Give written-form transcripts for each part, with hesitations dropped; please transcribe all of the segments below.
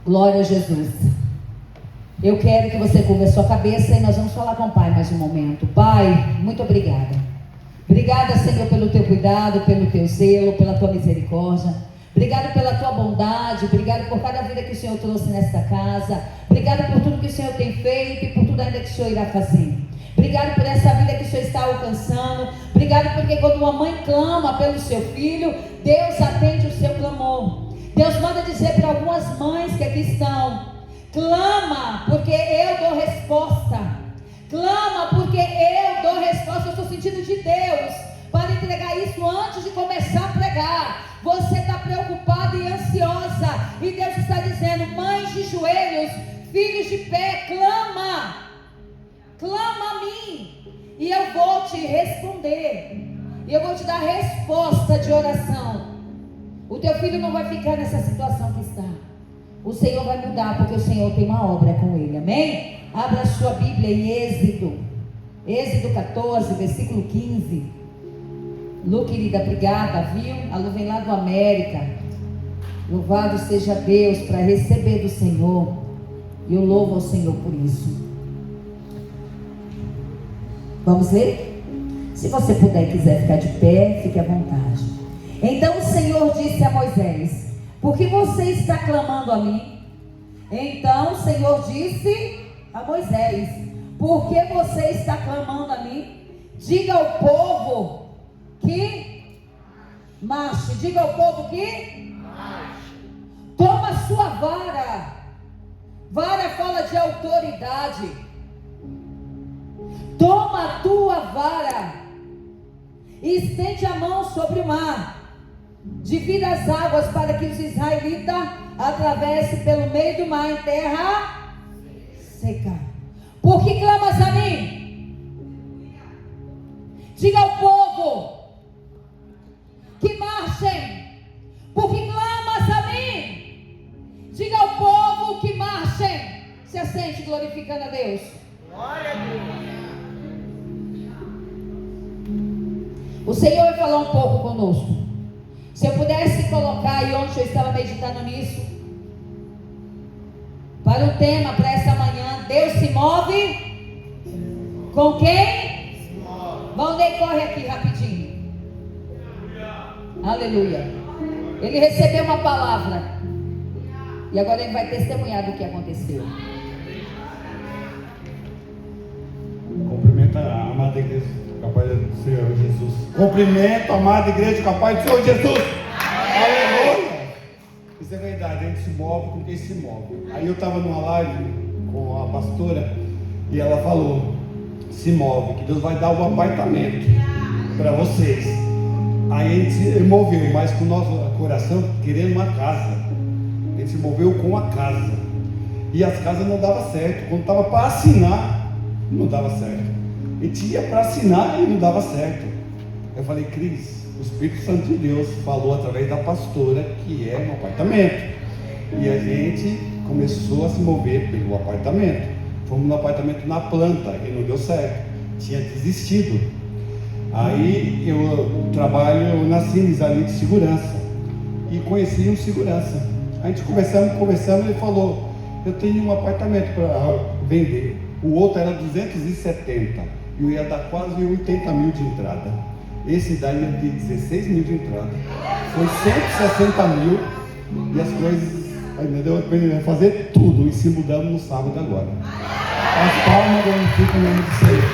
Glória a Jesus. Eu quero que você curva a sua cabeça e nós vamos falar com o Pai mais um momento. Pai, muito obrigada. Obrigada, Senhor, pelo teu cuidado, pelo teu zelo, pela tua misericórdia. Obrigado pela tua bondade. Obrigado por cada vida que o Senhor trouxe nesta casa. Obrigado por tudo que o Senhor tem feito e por tudo ainda que o Senhor irá fazer. Obrigado por essa vida que o Senhor está alcançando. Obrigado porque quando uma mãe clama pelo seu filho, Deus atende o seu clamor. Deus manda dizer para algumas mães que aqui estão: clama, porque eu dou resposta. Clama, porque eu dou resposta. Eu estou sentindo de Deus para entregar isso antes de começar a pregar. Você está preocupada e ansiosa, e Deus está dizendo: mães de joelhos, filhos de pé, clama. Clama a mim, e eu vou te responder. E eu vou te dar resposta de oração. O teu filho não vai ficar nessa situação que está. O Senhor vai mudar, porque o Senhor tem uma obra com ele, amém? Abra a sua Bíblia em Êxodo 14, versículo 15. Lu, querida, obrigada, viu? A Lu vem lá do América. Louvado seja Deus para receber do Senhor. E eu louvo ao Senhor por isso. Vamos ler? Se você puder e quiser ficar de pé, fique à vontade. Então o Senhor disse a Moisés: por que você está clamando a mim? Então o Senhor disse a Moisés: por que você está clamando a mim? Diga ao povo que marche. Diga ao povo que marche. Toma a sua vara. Vara fala de autoridade. Toma a tua vara e estende a mão sobre o mar. Divida as águas para que os israelitas atravessem pelo meio do mar em terra seca. Por que clamas a mim? Diga ao povo que marchem. Por que clamas a mim? Diga ao povo que marchem. Se assente glorificando a Deus. Glória a Deus. O Senhor vai falar um pouco conosco. Se eu pudesse colocar, e ontem eu estava meditando nisso, para o tema, para essa manhã: Deus se move com quem? Valdei, corre aqui rapidinho. Aleluia. Ele recebeu uma palavra e agora ele vai testemunhar do que aconteceu. Cumprimenta a amada igreja com a paz do Senhor Jesus. Cumprimento a amada igreja com a paz do Senhor Jesus. Aleluia. Isso é verdade, a gente se move com quem se move. Aí eu estava numa live com a pastora e ela falou: se move, que Deus vai dar um apartamento para vocês. Aí a gente se moveu, mas com o nosso coração querendo uma casa. A gente se moveu com a casa. E as casas não davam certo. Quando estava para assinar, não dava certo. A gente ia para assinar e não dava certo. Eu falei: Cris, o Espírito Santo de Deus falou através da pastora que é um apartamento. E a gente começou a se mover pelo apartamento. Fomos no apartamento na planta e não deu certo. Tinha desistido. Aí eu trabalho na Cines ali de segurança. E conheci um segurança. A gente conversando, ele falou: eu tenho um apartamento para vender. O outro era 270. E eu ia dar quase 80 mil de entrada. Esse daí ia ter 16 mil de entrada. Foi 160 mil. E as coisas ainda deu para fazer tudo. E se mudamos no sábado agora. As palmas glorificam o nome do Senhor.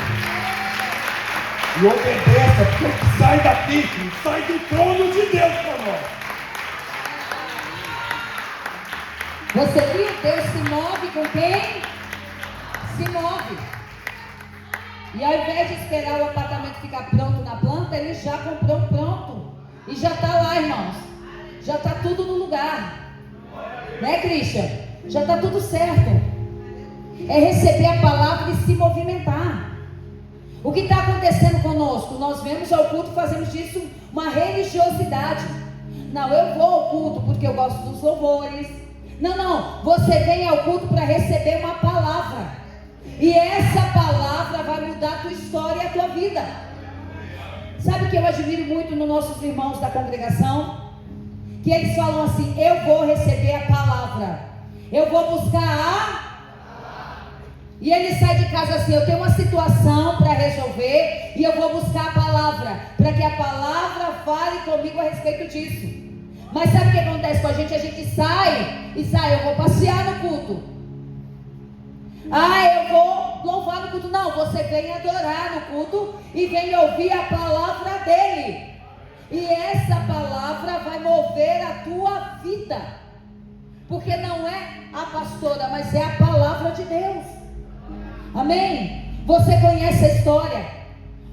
E obedeça, porque sai daqui, sai do trono de Deus para nós. Você viu? Deus se move com quem? Se move. E ao invés de esperar o apartamento ficar pronto na planta, ele já comprou pronto. E já está lá, irmãos. Já está tudo no lugar. Né, Christian? Já está tudo certo. É receber a palavra e se movimentar. O que está acontecendo conosco? Nós vemos ao culto, fazemos disso uma religiosidade. Não, eu vou ao culto porque eu gosto dos louvores. Não, você vem ao culto para receber uma palavra. E essa palavra vai mudar a tua história e a tua vida. Sabe o que eu admiro muito nos nossos irmãos da congregação? Que eles falam assim: eu vou receber a palavra. Eu vou buscar E ele sai de casa assim: eu tenho uma situação para resolver e eu vou buscar a palavra, para que a palavra fale comigo a respeito disso. Mas sabe o que acontece com a gente? A gente sai, eu vou passear no culto. Eu vou louvar no culto. Não, você vem adorar no culto e vem ouvir a palavra dele. E essa palavra vai mover a tua vida. Porque não é a pastora, mas é a palavra de Deus. Amém? Você conhece a história.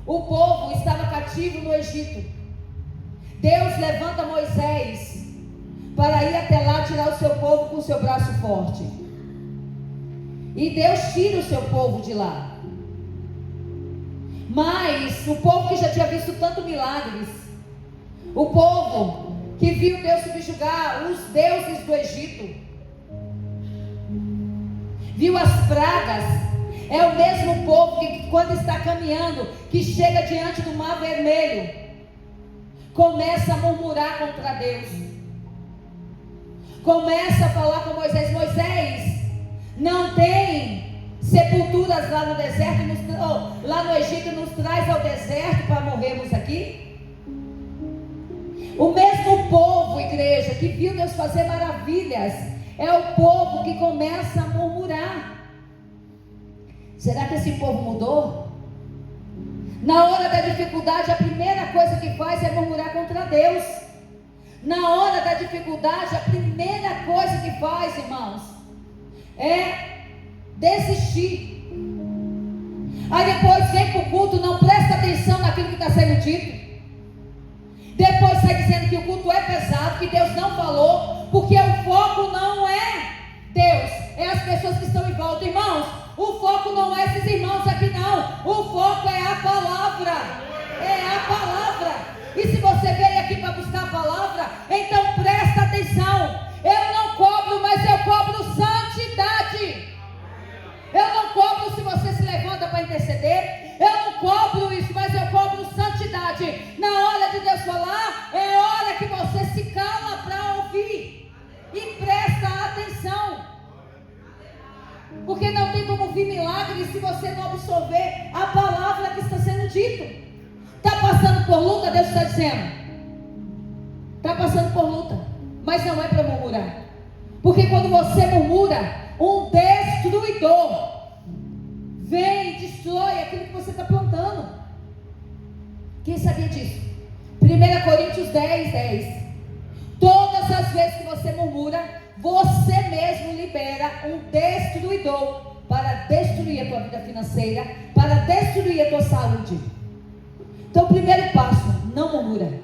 O povo estava cativo no Egito. Deus levanta Moisés para ir até lá tirar o seu povo com o seu braço forte. E Deus tira o seu povo de lá. Mas o povo que já tinha visto tantos milagres, o povo que viu Deus subjugar os deuses do Egito, viu as pragas, é o mesmo povo que quando está caminhando, que chega diante do mar vermelho, começa a murmurar contra Deus, começa a falar com Moisés: Moisés, não tem sepulturas lá no deserto, lá no Egito, nos traz ao deserto para morrermos aqui? O mesmo povo, igreja, que viu Deus fazer maravilhas, é o povo que começa a murmurar. Será que esse povo mudou? Na hora da dificuldade, a primeira coisa que faz é murmurar contra Deus. Na hora da dificuldade, a primeira coisa que faz, irmãos, é desistir. Aí depois vem para o culto, não presta atenção naquilo que está sendo dito. Depois sai dizendo que o culto é pesado, que Deus não falou, porque o foco não é Deus, é as pessoas que estão em volta. Irmãos, o foco não é esses irmãos aqui não, o foco é a palavra, e se você veio aqui para buscar a palavra, então presta atenção. Eu não cobro, mas eu cobro santidade. Eu não cobro se você se levanta para interceder, eu não cobro isso, mas eu cobro santidade. Na hora de Deus falar, é hora que você se cala para ouvir e presta atenção. Porque não tem como vir milagre se você não absorver a palavra que está sendo dita. Está passando por luta, Deus está dizendo. Está passando por luta, mas não é para murmurar. Porque quando você murmura, um destruidor vem e destrói aquilo que você está plantando. Quem sabia disso? 1 Coríntios 10:10. Todas as vezes que você murmura, você mesmo libera um destruidor para destruir a tua vida financeira, para destruir a tua saúde. Então, o primeiro passo: não murmura.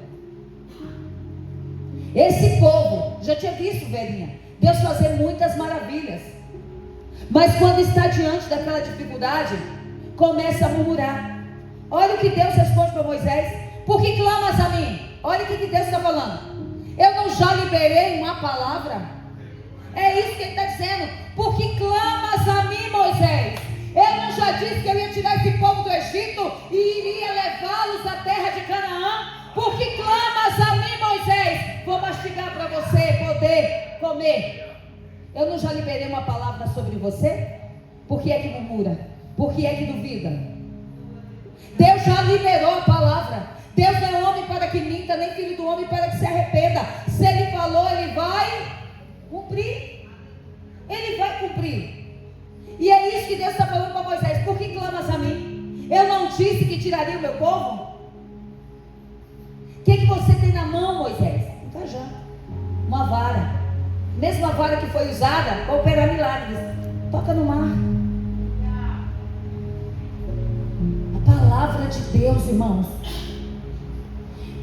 Esse povo já tinha visto, velhinha, Deus fazer muitas maravilhas, mas quando está diante daquela dificuldade, começa a murmurar. Olha o que Deus responde para Moisés: por que clamas a mim? Olha o que Deus está falando. Eu não já liberei uma palavra? É isso que ele está dizendo. Por que clamas a mim, Moisés? Eu não já disse que eu ia tirar esse povo do Egito e iria levá-los à terra de Canaã? Por que clamas a mim, Moisés? Vou mastigar para você poder comer. Eu não já liberei uma palavra sobre você? Por que é que murmura? Por que é que duvida? Deus já liberou a palavra. Deus não é homem para que minta, nem filho do homem para que se arrependa. Se ele falou, ele vai cumprir. Ele vai cumprir. E é isso que Deus está falando para Moisés: por que clamas a mim? Eu não disse que tiraria o meu povo? O que você tem na mão, Moisés? Um cajado, uma vara. Mesma vara que foi usada para operar milagres. Toca no mar. A palavra de Deus, irmãos.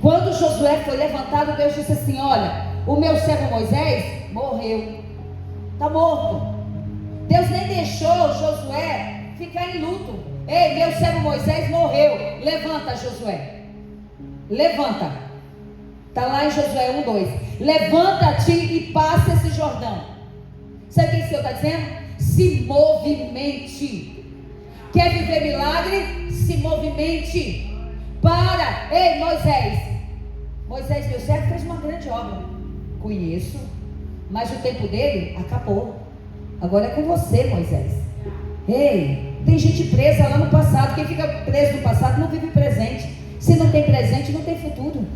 Quando Josué foi levantado, Deus disse assim: olha, o meu servo Moisés morreu, está morto. Deus nem deixou Josué ficar em luto. Ei, meu servo Moisés morreu. Levanta, Josué. Levanta. Está lá em Josué 1:2. Levanta-te e passa esse Jordão. Sabe o que o Senhor está dizendo? Se movimente. Quer viver milagre? Se movimente. Para. Ei, Moisés. Moisés, meu servo, fez uma grande obra. Conheço. Mas o tempo dele acabou. Agora é com você, Moisés. Ei, tem gente presa lá no passado. Quem fica preso no passado não vive o presente. Se não tem presente, não tem futuro.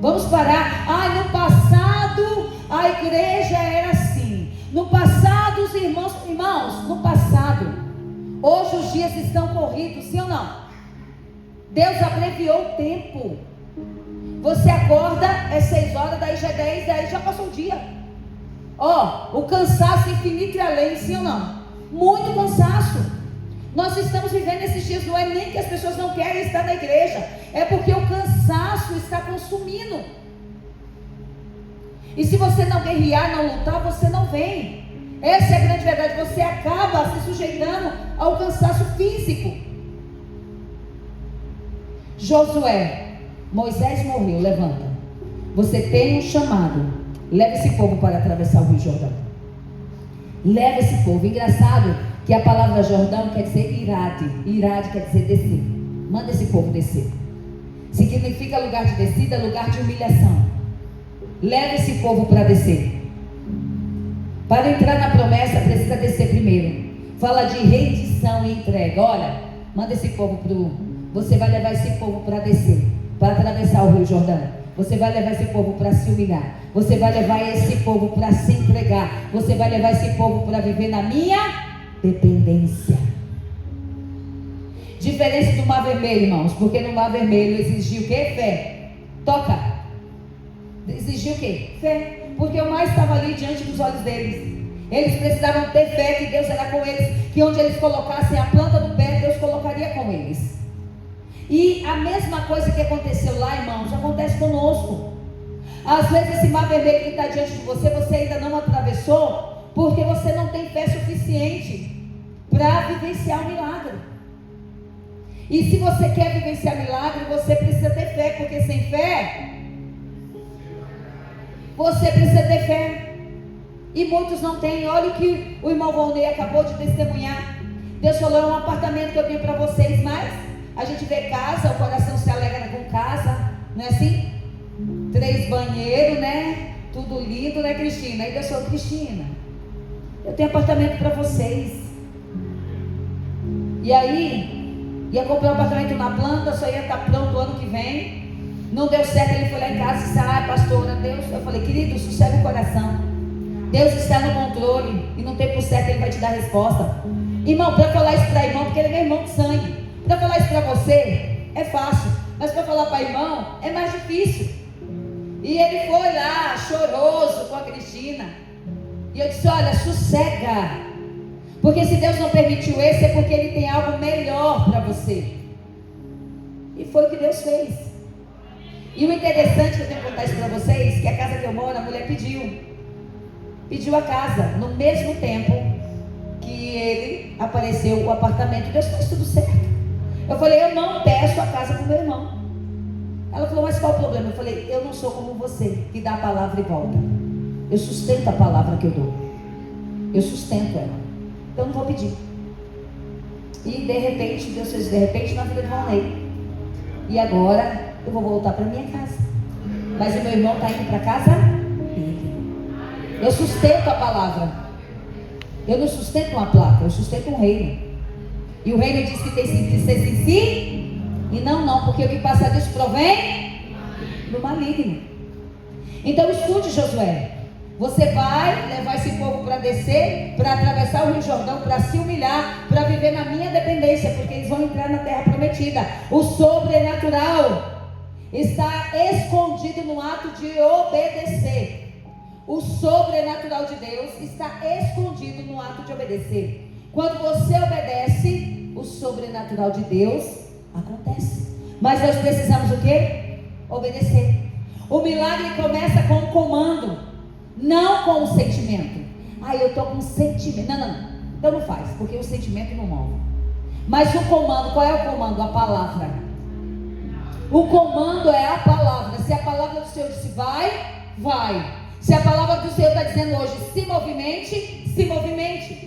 Vamos parar. Ai, no passado a igreja era assim. No passado os irmãos, no passado. Hoje os dias estão corridos, sim ou não? Deus abreviou o tempo. Você acorda, é 6 horas, daí já é 10, daí já passou o dia. O cansaço infinito e além, sim ou não? Muito cansaço. Nós estamos vivendo esses dias, não é nem que as pessoas não querem estar na igreja, é porque o cansaço está consumindo. E se você não guerrear, não lutar, você não vem. Essa é a grande verdade. Você acaba se sujeitando ao cansaço físico. Josué, Moisés morreu, levanta. Você tem um chamado. Leva esse povo para atravessar o Rio Jordão. Leva esse povo. Engraçado que a palavra Jordão quer dizer irade. Irade quer dizer descer. Manda esse povo descer. Significa lugar de descida, lugar de humilhação. Leva esse povo para descer. Para entrar na promessa precisa descer primeiro. Fala de rendição e entrega. Olha, manda esse povo você vai levar esse povo para descer, para atravessar o Rio Jordão. Você vai levar esse povo para se humilhar. Você vai levar esse povo para se entregar. Você vai levar esse povo para viver na minha dependência. Diferença do Mar Vermelho, irmãos. Porque no Mar Vermelho exigiu o quê? Fé. Toca. Exigiu o quê? Fé. Porque o mar estava ali diante dos olhos deles. Eles precisavam ter fé que Deus era com eles. Que onde eles colocassem a planta do pé, Deus colocaria com eles. E a mesma coisa que aconteceu lá, irmãos, acontece conosco. Às vezes esse Mar Vermelho que está diante de você, você ainda não atravessou, porque você não tem fé suficiente para vivenciar o milagre. E se você quer vivenciar milagre, você precisa ter fé, porque sem fé, você precisa ter fé. E muitos não têm. Olha o que o irmão Volney acabou de testemunhar. Deus falou, é um apartamento que eu tenho para vocês, mas a gente vê casa, o coração se alegra com casa, não é assim? 3 banheiros, né? Tudo lindo, né, Cristina? Aí Deus falou, Cristina, eu tenho apartamento para vocês. E aí, ia comprar um apartamento na planta, só ia estar pronto o ano que vem. Não deu certo, ele foi lá em casa e disse, pastora, Deus. Eu falei, querido, sossega o coração. Deus está no controle e no tempo certo Ele vai te dar a resposta. Irmão, para falar isso para irmão, porque ele é meu irmão de sangue. Para falar isso para você, é fácil. Mas para falar para irmão, é mais difícil. E ele foi lá, choroso com a Cristina. E eu disse, olha, sossega. Porque se Deus não permitiu esse, é porque Ele tem algo melhor para você. E foi o que Deus fez. E o interessante que eu tenho que contar isso para vocês, que a casa que eu moro, a mulher pediu a casa, no mesmo tempo que ele apareceu o apartamento. Deus fez tudo certo. Eu falei, eu não peço a casa para o meu irmão. Ela falou, mas qual o problema? Eu falei, eu não sou como você, que dá a palavra e volta. Eu sustento a palavra que eu dou. Eu sustento ela. Então não vou pedir. E de repente, Deus fez de repente na vida de Valnei. E agora eu vou voltar para minha casa. Mas o meu irmão está indo para casa dele. Eu sustento a palavra. Eu não sustento uma placa, eu sustento um reino. E o reino diz que tem que ser sim, sim e não, porque o que passa disso provém do maligno. Então escute, Josué. Você vai levar esse povo para descer, para atravessar o Rio Jordão, para se humilhar, para viver na minha dependência, porque eles vão entrar na terra prometida. O sobrenatural está escondido no ato de obedecer. O sobrenatural de Deus está escondido no ato de obedecer. Quando você obedece, o sobrenatural de Deus acontece. Mas nós precisamos o quê? Obedecer. O milagre começa com o comando, não com o sentimento. Eu estou com sentimento. Não. Então não faz, porque o sentimento não move. Mas o comando, qual é o comando? A palavra. O comando é a palavra. Se a palavra do Senhor disse vai, vai. Se a palavra do Senhor está dizendo hoje, se movimente, se movimente.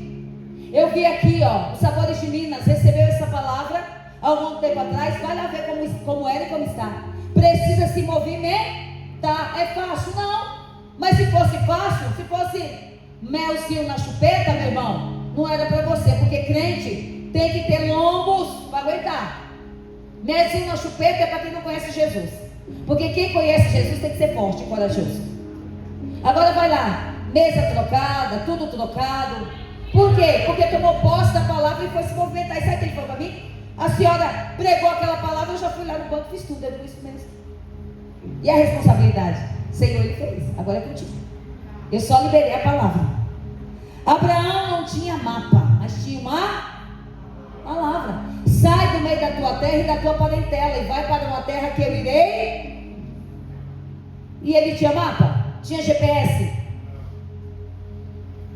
Eu vi aqui, os Sabores de Minas recebeu essa palavra há algum tempo atrás. Vai lá ver como era e como está. Precisa se movimentar. É fácil? Não. Mas se fosse fácil, se fosse melzinho na chupeta, meu irmão, não era para você, porque crente tem que ter lombos para aguentar. Melzinho na chupeta é para quem não conhece Jesus, porque quem conhece Jesus tem que ser forte e corajoso. Agora vai lá, mesa trocada, tudo trocado. Por quê? Porque tomou posse da palavra e foi se movimentar. E sabe o que ele falou para mim? A senhora pregou aquela palavra, eu já fui lá no banco e fiz tudo, eu fiz isso mesmo. E a responsabilidade? Senhor, ele fez, agora é contigo. Eu só liberei a palavra. Abraão não tinha mapa, mas tinha uma palavra. Sai do meio da tua terra e da tua parentela e vai para uma terra que eu irei. E ele tinha mapa? Tinha GPS?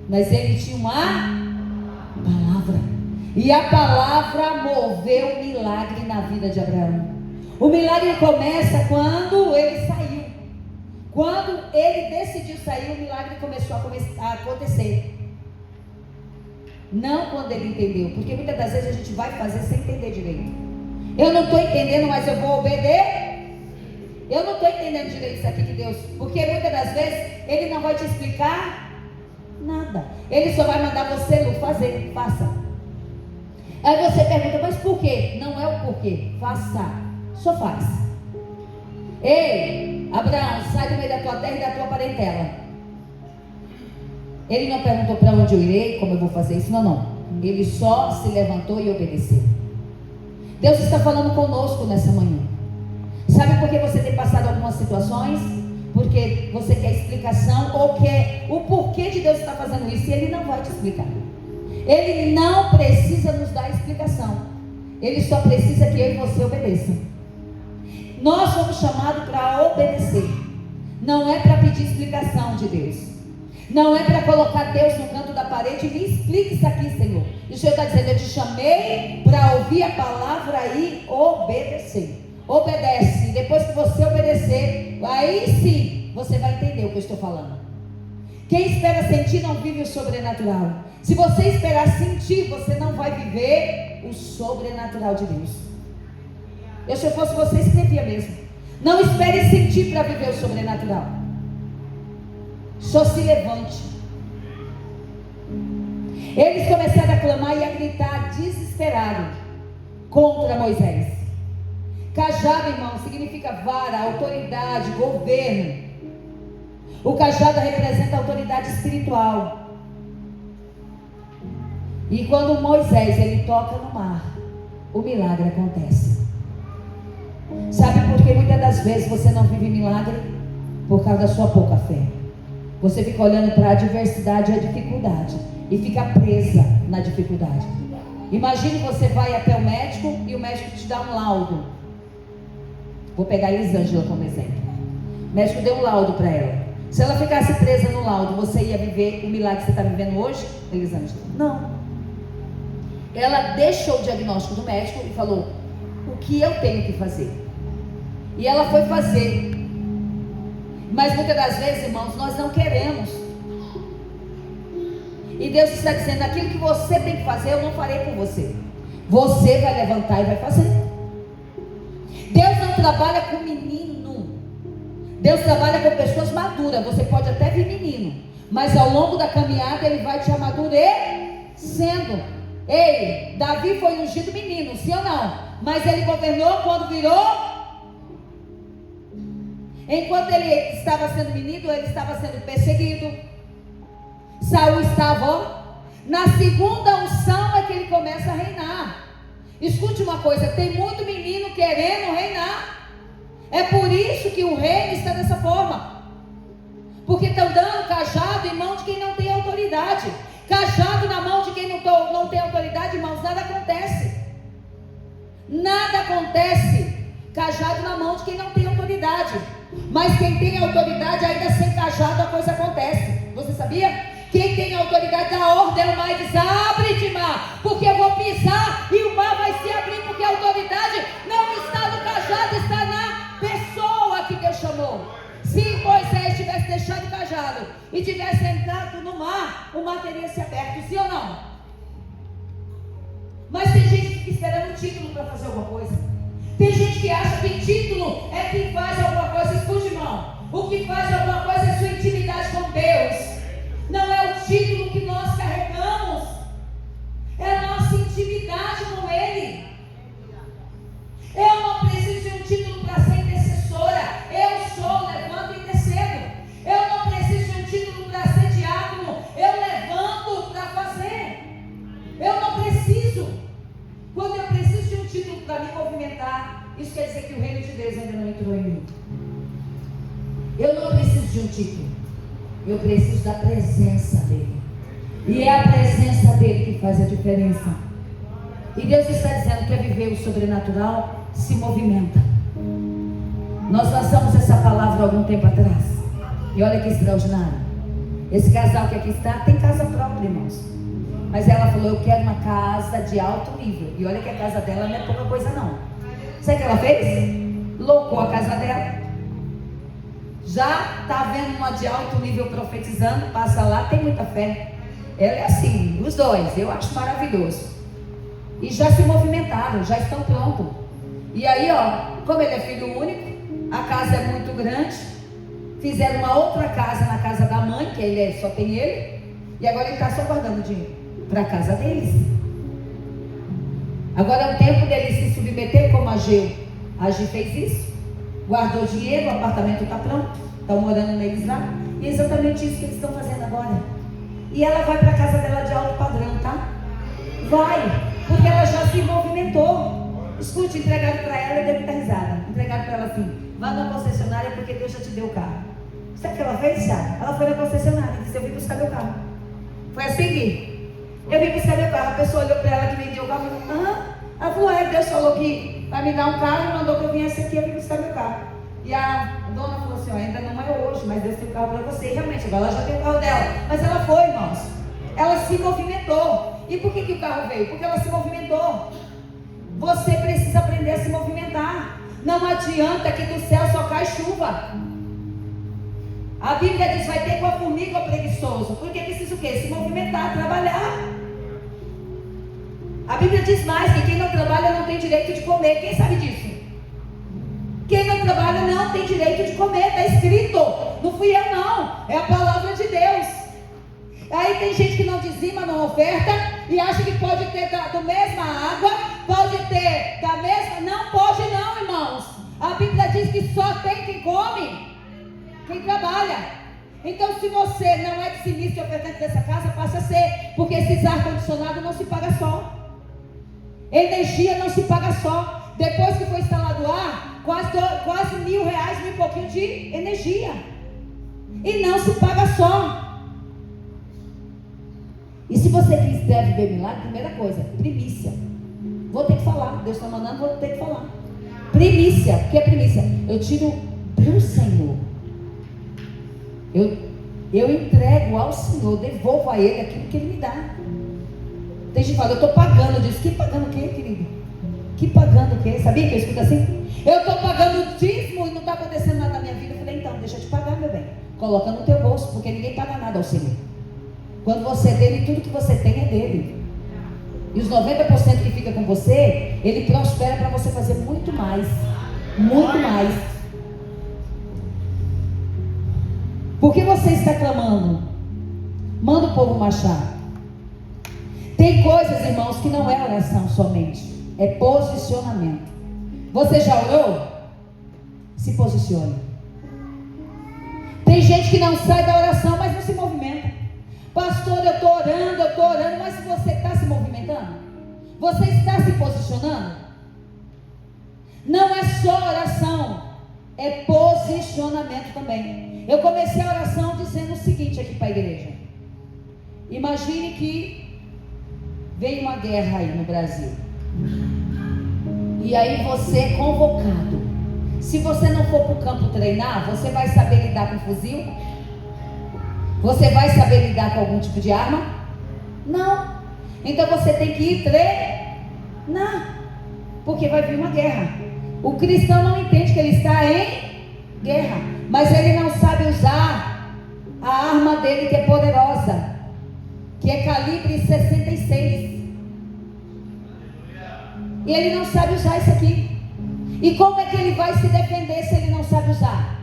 Mas ele tinha uma palavra. E a palavra moveu um milagre na vida de Abraão. O milagre começa quando ele saiu. Quando ele decidiu sair, o milagre começou a acontecer. Não quando ele entendeu, porque muitas das vezes a gente vai fazer sem entender direito. Eu não estou entendendo, mas eu vou obedecer. Eu não estou entendendo direito isso aqui de Deus, porque muitas das vezes Ele não vai te explicar nada. Ele só vai mandar você fazer, faça. Aí você pergunta, mas por quê? Não é o porquê, faça, só faz. Ei, Abraão, sai do meio da tua terra e da tua parentela. Ele não perguntou para onde eu irei, como eu vou fazer isso, não. Ele só se levantou e obedeceu. Deus está falando conosco nessa manhã. Sabe por que você tem passado algumas situações? Porque você quer explicação ou quer o porquê de Deus estar fazendo isso, e Ele não vai te explicar. Ele não precisa nos dar explicação. Ele só precisa que eu e você obedeçam. Nós somos chamados para obedecer. Não é para pedir explicação de Deus. Não é para colocar Deus no canto da parede e me explique isso aqui, Senhor. E o Senhor está dizendo, eu te chamei para ouvir a palavra e obedecer. Obedece. Depois que você obedecer, aí sim você vai entender o que eu estou falando. Quem espera sentir não vive o sobrenatural. Se você esperar sentir, você não vai viver o sobrenatural de Deus. Eu, se eu fosse você, escrevia mesmo. Não espere sentir para viver o sobrenatural. Só se levante. Eles começaram a clamar e a gritar desesperado contra Moisés. Cajado, irmão, significa vara, autoridade, governo. O cajado representa a autoridade espiritual. E quando Moisés ele toca no mar, o milagre acontece. Sabe por que muitas das vezes você não vive milagre? Por causa da sua pouca fé. Você fica olhando para a adversidade e a dificuldade e fica presa na dificuldade. Imagine você vai até o médico e o médico te dá um laudo. Vou pegar a Elisângela como exemplo. O médico deu um laudo para ela. Se ela ficasse presa no laudo, você ia viver o milagre que você está vivendo hoje, Elisângela? Não. Ela deixou o diagnóstico do médico e falou, o que eu tenho que fazer? E ela foi fazer. Mas muitas das vezes, irmãos, nós não queremos. E Deus está dizendo, aquilo que você tem que fazer, eu não farei por você. Você vai levantar e vai fazer. Deus não trabalha com menino. Deus trabalha com pessoas maduras. Você pode até vir menino, mas ao longo da caminhada Ele vai te amadurecendo. Ei, Davi foi ungido menino, sim ou não? Mas ele governou quando virou. Enquanto ele estava sendo menino, ele estava sendo perseguido. Saul estava, ó. Na segunda unção é que ele começa a reinar. Escute uma coisa, tem muito menino querendo reinar. É por isso que o reino está dessa forma. Porque estão dando cajado em mão de quem não tem autoridade. Cajado na mão de quem não tem autoridade, irmãos, nada acontece. Nada acontece. Cajado na mão de quem não tem autoridade. Mas quem tem autoridade, ainda sem cajado, a coisa acontece. Você sabia? Quem tem autoridade dá ordem ao mar e diz, abre-te mar, porque eu vou pisar e o mar vai se abrir, porque a autoridade não está no cajado, está na pessoa que Deus chamou. Se Moisés tivesse deixado o cajado e tivesse entrado no mar, o mar teria se aberto, sim ou não? Mas tem gente que fica esperando um título para fazer alguma coisa. Tem gente que acha que título é quem faz alguma coisa. Escute, irmão, o que faz alguma coisa é sua intimidade com Deus. Não é o título preciso da presença dele. E é a presença dele que faz a diferença. E Deus está dizendo que é viver o sobrenatural, se movimenta. Nós lançamos essa palavra há algum tempo atrás. E olha que extraordinário. Esse casal que aqui está tem casa própria, irmãos. Mas ela falou, eu quero uma casa de alto nível. E olha que a casa dela não é pouca coisa não. Sabe o que ela fez? Locou a casa dela. Já está vendo uma de alto nível profetizando. Passa lá, tem muita fé. Ela é assim, os dois, eu acho maravilhoso. E já se movimentaram, já estão prontos. E aí, ó, como ele é filho único, a casa é muito grande. Fizeram uma outra casa na casa da mãe, que ele só tem ele. E agora ele está só guardando dinheiro para a casa deles. Agora é o tempo dele se submeter como Ageu. Ageu fez isso, guardou dinheiro, o apartamento está pronto, estão morando neles lá. E é exatamente isso que eles estão fazendo agora. E ela vai para a casa dela de alto padrão, tá? Vai, porque ela já se movimentou. Escute, entregaram para ela e deve estar risada. Entregaram para ela assim, vá na concessionária porque Deus já te deu o carro. Sabe o que ela fez, Thiago? Ela foi na concessionária e disse, eu vim buscar meu carro. Foi assim, Gui? Eu vim buscar meu carro. A pessoa olhou para ela que vendeu o carro e falou, ela falou, Deus falou que vai me dar um carro e mandou que eu viesse aqui, eu vim buscar meu carro. E a dona falou assim, ainda não é hoje, mas Deus tem um carro para você. E realmente, agora ela já tem o carro dela. Mas ela foi, irmãos. Ela se movimentou. E por que o carro veio? Porque ela se movimentou. Você precisa aprender a se movimentar. Não adianta que do céu só cai chuva. A Bíblia diz, vai ter com a formiga o preguiçoso. Porque precisa o quê? Se movimentar, trabalhar. A Bíblia diz mais, que quem não trabalha não tem direito de comer. Quem sabe disso? Quem não trabalha não tem direito de comer. Está escrito. Não fui eu não. É a palavra de Deus. Aí tem gente que não dizima, não oferta. E acha que pode ter da mesma água. Pode ter da mesma. Não pode não, irmãos. A Bíblia diz que só tem quem come. Quem trabalha. Então se você não é dizimista e ofertante dessa casa, passa a ser. Porque esses ar-condicionado não se paga só. Energia não se paga só. Depois que foi instalado o ar, quase R$1.000, mil e pouquinho de energia. E não se paga só. E se você quiser viver milagre, primeira coisa, primícia. Vou ter que falar, Deus está mandando, vou ter que falar. Primícia, o que é primícia? Eu tiro do Senhor. Eu entrego ao Senhor, devolvo a Ele aquilo que Ele me dá. Tem gente que fala, eu estou pagando. Eu disse, que pagando o quê, querido? Que pagando o quê? Sabia que eu escuto assim? Eu estou pagando o dízimo e não está acontecendo nada na minha vida. Eu falei, então, deixa eu te pagar, meu bem. Coloca no teu bolso, porque ninguém paga nada ao Senhor. Quando você é dele, tudo que você tem é dele. E os 90% que fica com você, ele prospera para você fazer muito mais. Muito mais. Por que você está clamando? Manda o povo marchar. Tem coisas, irmãos, que não é oração somente. É posicionamento. Você já orou? Se posicione. Tem gente que não sai da oração, mas não se movimenta. Pastor, eu estou orando, mas você está se movimentando? Você está se posicionando? Não é só oração, é posicionamento também. Eu comecei a oração dizendo o seguinte aqui para a igreja. Imagine que veio uma guerra aí no Brasil. E aí você é convocado. Se você não for para o campo treinar, você vai saber lidar com fuzil? Você vai saber lidar com algum tipo de arma? Não. Então você tem que ir treinar. Porque vai vir uma guerra. O cristão não entende que ele está em guerra. Mas ele não sabe usar a arma dele, que é poderosa, que é calibre 66. E ele não sabe usar isso aqui. E como é que ele vai se defender se ele não sabe usar?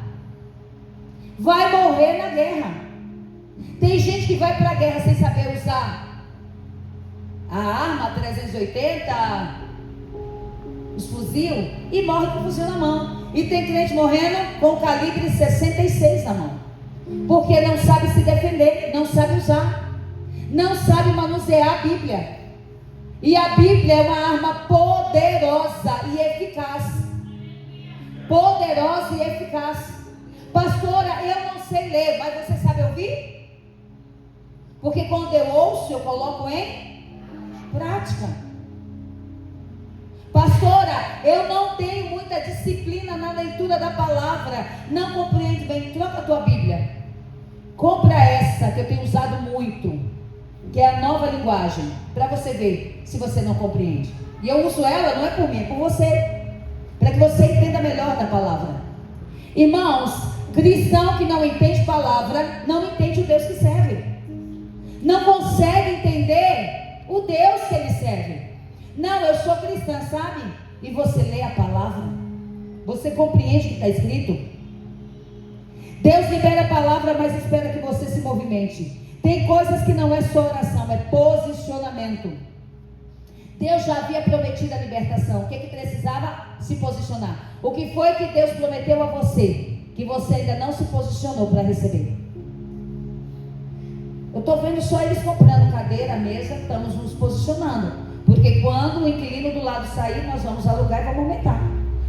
Vai morrer na guerra. Tem gente que vai para a guerra sem saber usar a arma 380, os fuzil, e morre com o fuzil na mão. E tem crente morrendo com o calibre 66 na mão, porque não sabe se defender, não sabe usar, não sabe manusear a Bíblia. E a Bíblia é uma arma poderosa e eficaz. Poderosa e eficaz. Pastora, eu não sei ler, mas você sabe sabe ouvir? Porque quando eu ouço, eu coloco em prática. Pastora, eu não tenho muita disciplina na leitura da palavra, não compreendo bem. Troca a tua Bíblia. Compra essa que eu tenho usado muito, que é a Nova Linguagem, para você ver se você não compreende. E eu uso ela, não é por mim, é por você, para que você entenda melhor da palavra. Irmãos, cristão que não entende palavra, não entende o Deus que serve, não consegue entender o Deus que ele serve. Não, eu sou cristã, sabe? E você lê a palavra, você compreende o que está escrito. Deus libera a palavra, mas espera que você se movimente. Tem coisas que não é só oração, é posicionamento. Deus já havia prometido a libertação. O que precisava? Se posicionar. O que foi que Deus prometeu a você, que você ainda não se posicionou para receber? Eu estou vendo só eles comprando cadeira, mesa, estamos nos posicionando. Porque quando o inquilino do lado sair, nós vamos alugar e vamos aumentar.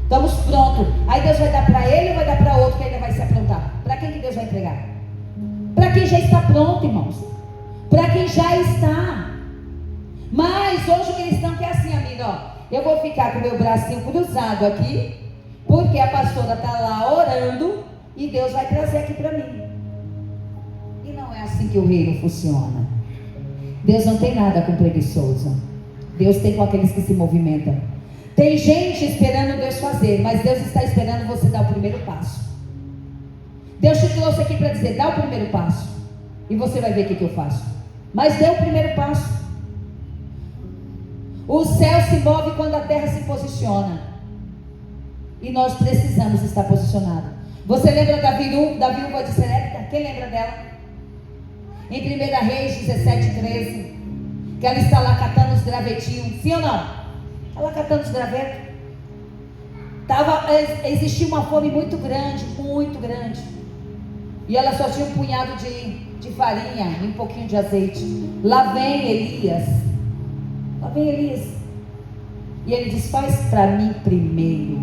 Estamos prontos. Aí Deus vai dar para ele ou vai dar para outro que ainda vai se aprontar? Para quem que Deus vai entregar? Para quem já está pronto, irmãos. Para quem já está. Mas hoje o cristão que é assim, amiga, ó. Eu vou ficar com o meu bracinho cruzado aqui, porque a pastora está lá orando e Deus vai trazer aqui para mim. E não é assim que o reino funciona. Deus não tem nada com preguiçoso. Deus tem com aqueles que se movimentam. Tem gente esperando Deus fazer, mas Deus está esperando você dar o primeiro passo. Deus te trouxe aqui para dizer, dá o primeiro passo, e você vai ver o que eu faço. Mas dê o primeiro passo. O céu se move quando a terra se posiciona, e nós precisamos estar posicionados. Você lembra da viúva de Serepta? Quem lembra dela? Em 1 Reis 17:13, que ela está lá catando os gravetinhos, sim ou não? Ela catando os gravetos. Existia uma fome muito grande, e ela só tinha um punhado de farinha e um pouquinho de azeite. Lá vem Elias, e ele diz, faz para mim primeiro.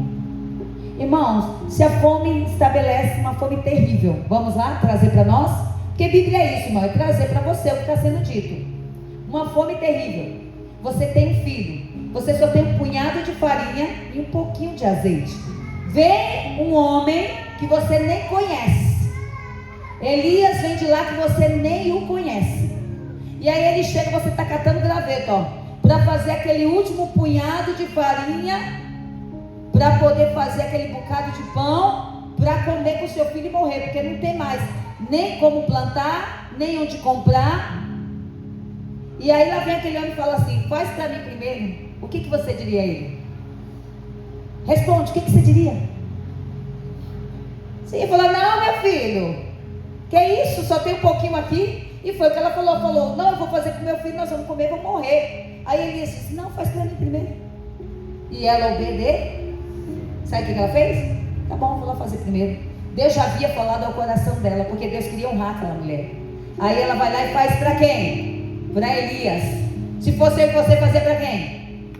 Irmãos, se a fome estabelece uma fome terrível, vamos lá trazer para nós? Porque Bíblia é isso, irmão, é trazer para você o que está sendo dito. Uma fome terrível. Você tem um filho, você só tem um punhado de farinha e um pouquinho de azeite. Vem um homem que você nem conhece. Elias vem de lá que você nem o conhece. E aí ele chega, você está catando graveto, ó, para fazer aquele último punhado de farinha, para poder fazer aquele bocado de pão, para comer com o seu filho e morrer, porque não tem mais nem como plantar, nem onde comprar. E aí lá vem aquele homem e fala assim, faz para mim primeiro. O que você diria a ele? Responde, o que você diria? Você ia falar, não, meu filho, que isso, só tem um pouquinho aqui. E foi o que ela falou, não, eu vou fazer para o meu filho, nós vamos comer, vamos morrer. Aí ele disse, não, faz para mim primeiro. E ela obedeceu. Sabe o que ela fez? Tá bom, vou lá fazer primeiro. Deus já havia falado ao coração dela, porque Deus queria honrar aquela mulher. Aí ela vai lá e faz para quem? Para Elias. Se fosse você fazer para quem?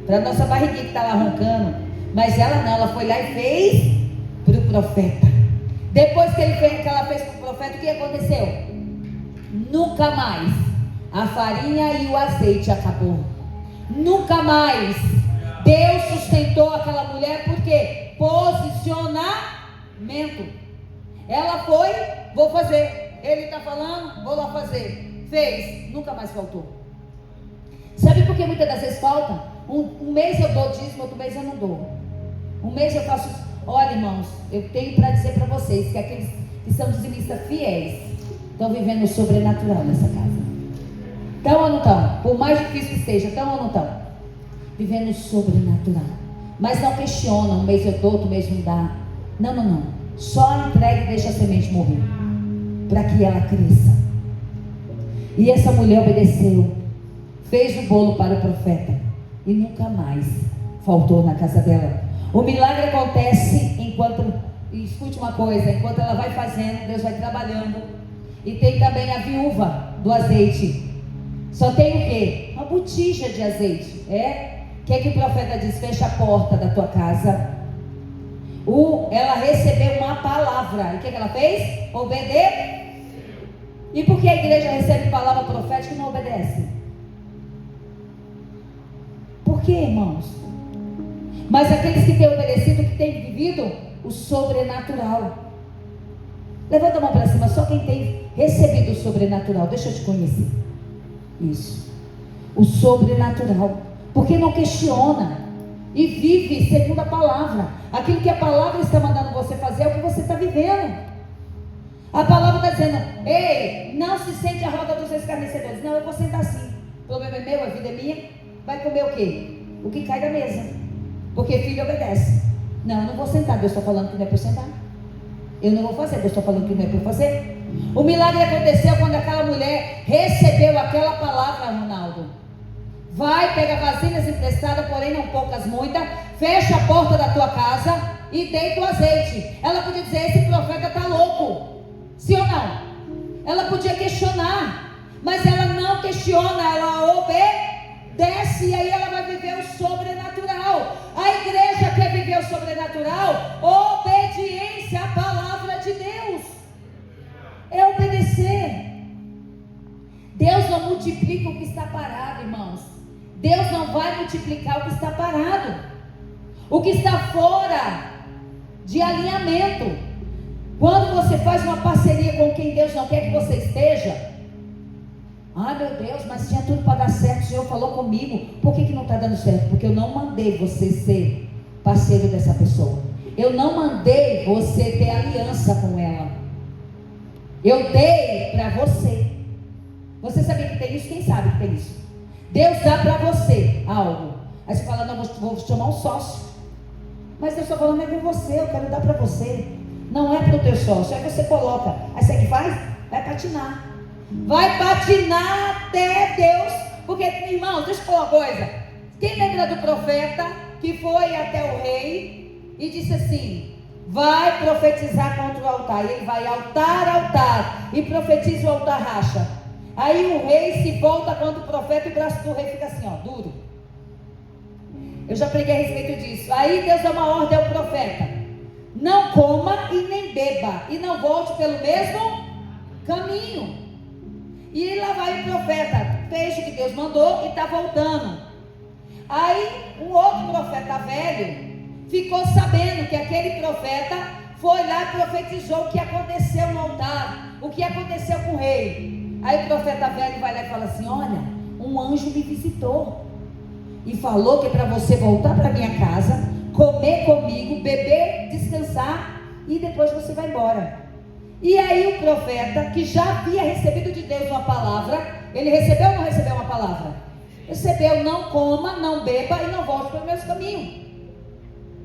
Para nossa barriguinha que estava roncando. Mas ela não, ela foi lá e fez para o profeta. Depois que ela fez para o profeta, o que aconteceu? Nunca mais a farinha e o azeite acabou. Nunca mais Deus sustentou aquela mulher. Por quê? Posicionamento. Ela foi, vou fazer. Ele está falando, vou lá fazer. Fez, nunca mais faltou. Sabe por que muitas das vezes falta? Um mês eu dou dízimo, outro mês eu não dou. Um mês eu faço. Olha, irmãos, eu tenho para dizer para vocês que aqueles que são dizimistas fiéis estão vivendo o sobrenatural nessa casa. Estão ou não estão? Por mais difícil que esteja, estão ou não estão? Vivendo o sobrenatural. Mas não questionam, um mês eu dou, outro mês não dá. Não. Só entrega e deixa a semente morrer, para que ela cresça. E essa mulher obedeceu, fez o bolo para o profeta e nunca mais faltou na casa dela. O milagre acontece enquanto, escute uma coisa, enquanto ela vai fazendo, Deus vai trabalhando. E tem também a viúva do azeite. Só tem o quê? Uma botija de azeite. O que o profeta diz? Fecha a porta da tua casa. Ela recebeu uma palavra. E o que ela fez? Obedeceu. E por que a igreja recebe palavra profética e não obedece? Por que, irmãos? Mas aqueles que têm obedecido, que têm vivido o sobrenatural. Levanta a mão para cima, só quem tem recebido o sobrenatural. Deixa eu te conhecer. Isso. O sobrenatural. Porque não questiona e vive segundo a palavra. Aquilo que a palavra está mandando você fazer é o que você está vivendo. A palavra está dizendo: ei, não se sente a roda dos escarnecedores. Não, eu vou sentar assim. O problema é meu, a vida é minha. Vai comer o quê? O que cai da mesa. Porque filho obedece. Não, eu não vou sentar. Deus está falando que não é para eu sentar. Eu não vou fazer. Deus está falando que não é para eu fazer. O milagre aconteceu quando aquela mulher recebeu aquela palavra, Ronaldo. Vai, pega vasilhas emprestadas, porém não poucas, muitas. Fecha a porta da tua casa e deita o azeite. Ela podia dizer: esse profeta está louco. Sim ou não? Ela podia questionar, mas ela não questiona, ela obedece, e aí ela vai viver o sobrenatural. A igreja quer viver o sobrenatural, obediência à palavra de Deus, é obedecer. Deus não multiplica o que está parado, irmãos. Deus não vai multiplicar o que está parado, o que está fora de alinhamento. Quando você faz uma parceria com quem Deus não quer que você esteja, ai meu Deus, mas tinha tudo para dar certo, o Senhor falou comigo, por que não está dando certo? Porque eu não mandei você ser parceiro dessa pessoa, eu não mandei você ter aliança com ela, eu dei para você. Você sabia que tem isso? Quem sabe que tem isso? Deus dá para você algo, aí você fala: não, vou chamar um sócio, mas Deus está falando: é com você, eu quero dar para você. Não é para o teu sócio, aí você coloca. Aí você que faz? Vai patinar. Vai patinar até Deus. Porque, irmãos, deixa eu falar uma coisa. Quem lembra do profeta que foi até o rei e disse assim: vai profetizar contra o altar. E ele vai altar, e profetiza, o altar racha. Aí o rei se volta contra o profeta e o braço do rei fica assim, ó, duro. Eu já preguei a respeito disso. Aí Deus dá uma ordem ao profeta: não coma e nem beba, e não volte pelo mesmo caminho. E lá vai o profeta, fez o que Deus mandou e está voltando. Aí um outro profeta velho ficou sabendo que aquele profeta foi lá e profetizou o que aconteceu no altar, o que aconteceu com o rei. Aí o profeta velho vai lá e fala assim: olha, um anjo me visitou e falou que é para você voltar para minha casa, comer comigo, beber, descansar, e depois você vai embora. E aí o profeta, que já havia recebido de Deus uma palavra, ele recebeu ou não recebeu uma palavra? Recebeu: não coma, não beba e não volte pelo mesmo caminho.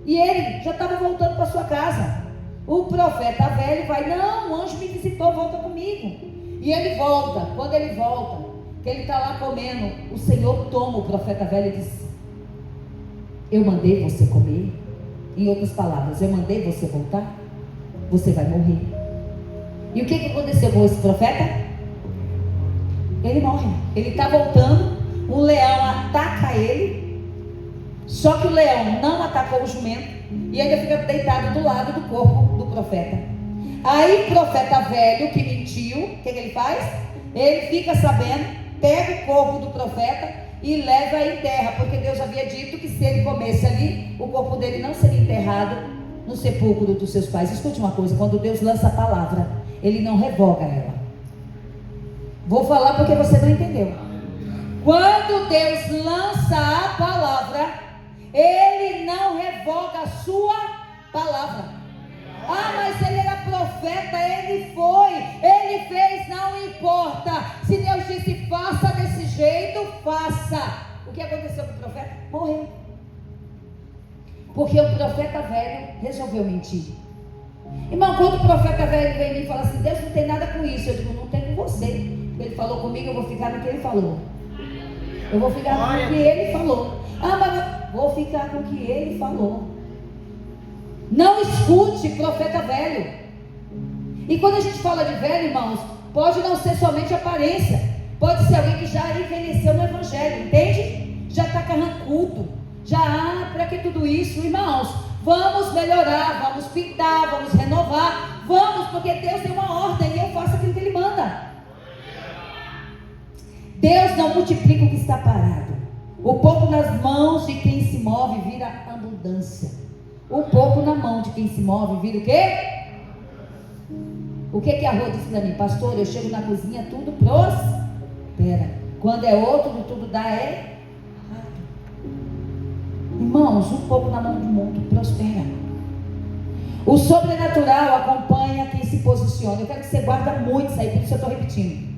E ele já estava voltando para sua casa. O profeta velho vai: não, o anjo me visitou, volta comigo. E ele volta. Quando ele volta, que ele está lá comendo, o Senhor toma o profeta velho e diz: eu mandei você comer. Em outras palavras, eu mandei você voltar, você vai morrer. E o que aconteceu com esse profeta? Ele morre. Ele está voltando, um leão ataca ele, só que o leão não atacou o jumento, e ainda fica deitado do lado do corpo do profeta. Aí o profeta velho que mentiu, o que ele faz? Ele fica sabendo, pega o corpo do profeta e leva em terra, porque Deus havia dito que se ele comesse ali, o corpo dele não seria enterrado no sepulcro dos seus pais. Escute uma coisa: quando Deus lança a palavra, ele não revoga ela. Vou falar porque você não entendeu. Quando Deus lança a palavra, ele não revoga a sua palavra. Ah, mas ele era profeta, ele foi, ele fez, não importa. Se Deus disse faça desse jeito, faça. O que aconteceu com o profeta? Morreu. Porque o profeta velho resolveu mentir. Irmão, quando o profeta velho vem em mim e fala assim: Deus não tem nada com isso, eu digo: não tem com você. Ele falou comigo, eu vou ficar no que ele falou. Eu vou ficar com o que ele falou. Ah, mas eu vou ficar com o que ele falou. Não escute profeta velho. E quando a gente fala de velho, irmãos, pode não ser somente aparência, pode ser alguém que já envelheceu no evangelho, entende? Já está carrancudo, já, para que tudo isso? Irmãos, vamos melhorar, vamos pintar, vamos renovar, vamos, porque Deus tem uma ordem e eu faço aquilo que Ele manda. Deus não multiplica o que está parado. O pouco nas mãos de quem se move vira abundância. O pouco na mão de quem se move vira o quê? O que a Rô disse para mim? Pastor, eu chego na cozinha, tudo prospera. Quando é outro, tudo dá errado. Irmãos, um pouco na mão do mundo prospera. O sobrenatural acompanha quem se posiciona. Eu quero que você guarda muito isso aí, por isso eu estou repetindo.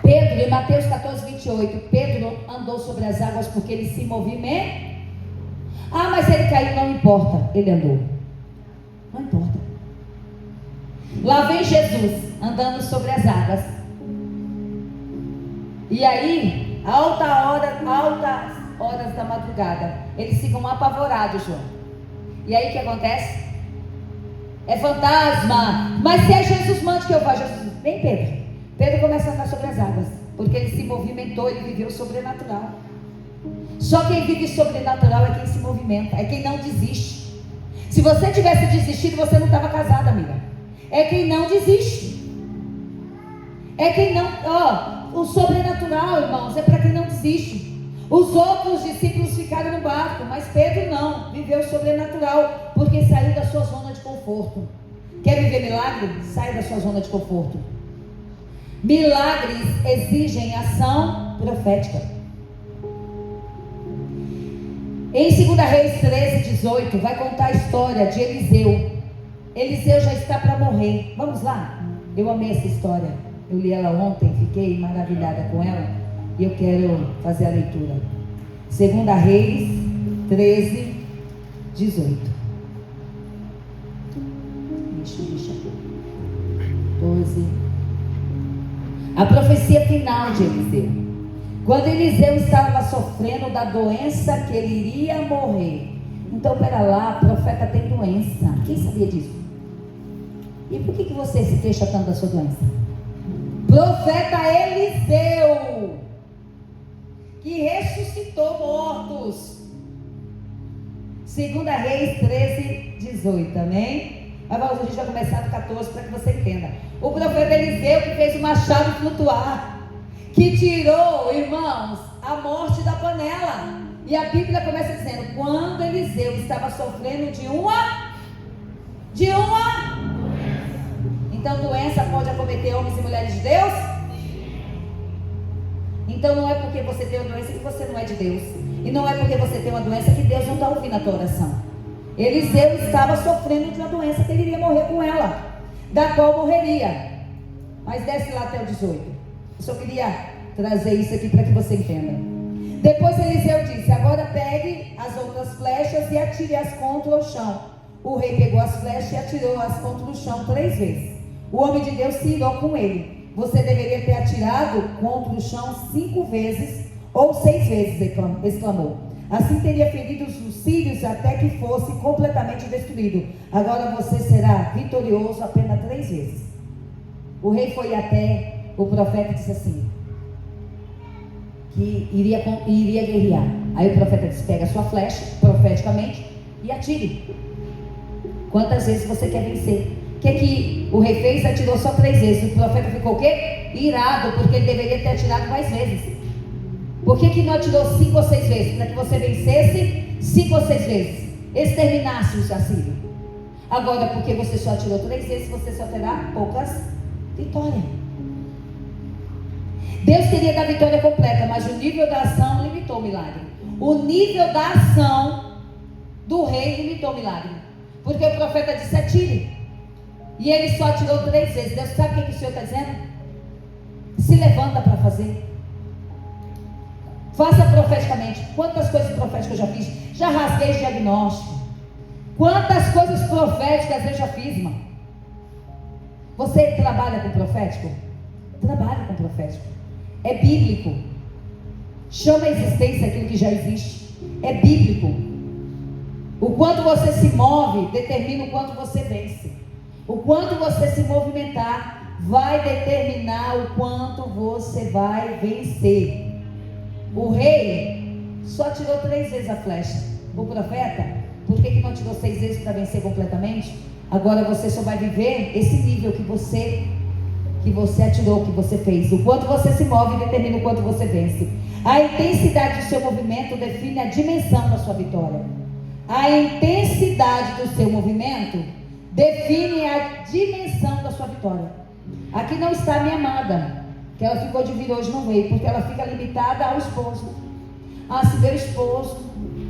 Pedro, em Mateus 14, 28, Pedro andou sobre as águas porque ele se movimenta. Ah, mas ele caiu, não importa, ele andou. Não importa. Lá vem Jesus andando sobre as águas. E aí, altas horas da madrugada, eles ficam apavorados, João. E aí o que acontece? É fantasma. Mas se é Jesus, mande que eu vá. Jesus, vem Pedro. Pedro começa a andar sobre as águas, porque ele se movimentou, ele viveu sobrenatural. Só quem vive sobrenatural é quem se movimenta, é quem não desiste. Se você tivesse desistido, você não estava casada, amiga. É quem não desiste. É quem não... o sobrenatural, irmãos, é para quem não desiste. Os outros discípulos ficaram no barco, mas Pedro não, viveu sobrenatural, porque saiu da sua zona de conforto. Quer viver milagre? Sai da sua zona de conforto. Milagres exigem ação profética. Em 2 Reis 13, 18, vai contar a história de Eliseu. Eliseu já está para morrer. Vamos lá? Eu amei essa história. Eu li ela ontem, fiquei maravilhada com ela. E eu quero fazer a leitura. 2 Reis 13, 18. Deixa. 12. A profecia final de Eliseu. Quando Eliseu estava sofrendo da doença que ele iria morrer. Então, pera lá, profeta tem doença. Quem sabia disso? E por que você se queixa tanto da sua doença? Profeta Eliseu, que ressuscitou mortos. 2 Reis 13, 18, amém? Agora a gente vai começar do 14 para que você entenda. O profeta Eliseu que fez o machado flutuar, que tirou, irmãos, a morte da panela. E a Bíblia começa dizendo, quando Eliseu estava sofrendo de uma... Então doença pode acometer homens e mulheres de Deus? Então não é porque você tem uma doença que você não é de Deus. E não é porque você tem uma doença que Deus não está ouvindo a tua oração. Eliseu estava sofrendo de uma doença que ele iria morrer com ela, da qual morreria. Mas desce lá até o 18. Eu só queria trazer isso aqui para que você entenda. Depois Eliseu disse, agora pegue as outras flechas e atire-as contra o chão. O rei pegou as flechas e atirou-as contra o chão 3 vezes. O homem de Deus se irou com ele. Você deveria ter atirado contra o chão 5 vezes ou 6 vezes, exclamou. Assim teria ferido os sírios até que fosse completamente destruído. Agora você será vitorioso apenas 3 vezes. O rei foi até o profeta e disse assim, que iria guerrear. Aí o profeta disse, pega a sua flecha, profeticamente, e atire. Quantas vezes você quer vencer? O que o rei fez? Atirou só 3 vezes. O profeta ficou o quê? Irado, porque ele deveria ter atirado mais vezes. Por que não atirou 5 ou 6 vezes? Para que você vencesse 5 ou 6 vezes, exterminasse os assírios. Agora, porque você só atirou 3 vezes, você só terá poucas vitórias. Deus queria dar vitória completa, mas o nível da ação limitou o milagre. O nível da ação do rei limitou o milagre. Porque o profeta disse, atire. E ele só atirou 3 vezes. Deus sabe o que o Senhor está dizendo? Se levanta para fazer. Faça profeticamente. Quantas coisas proféticas eu já fiz? Já rasguei diagnóstico. Quantas coisas proféticas eu já fiz, irmão? Você trabalha com profético? Trabalha com profético. É bíblico. Chama a existência aquilo que já existe. É bíblico. O quanto você se move determina o quanto você vence. O quanto você se movimentar vai determinar o quanto você vai vencer. O rei só tirou 3 vezes a flecha. O profeta, porque que não tirou 6 vezes para vencer completamente? Agora você só vai viver esse nível que você atirou, que você fez. O quanto você se move determina o quanto você vence. A intensidade do seu movimento define a dimensão da sua vitória. A intensidade do seu movimento define a dimensão da sua vitória. Aqui não está a minha amada, que ela ficou de vir hoje, não veio, porque ela fica limitada ao esposo. Se meu esposo,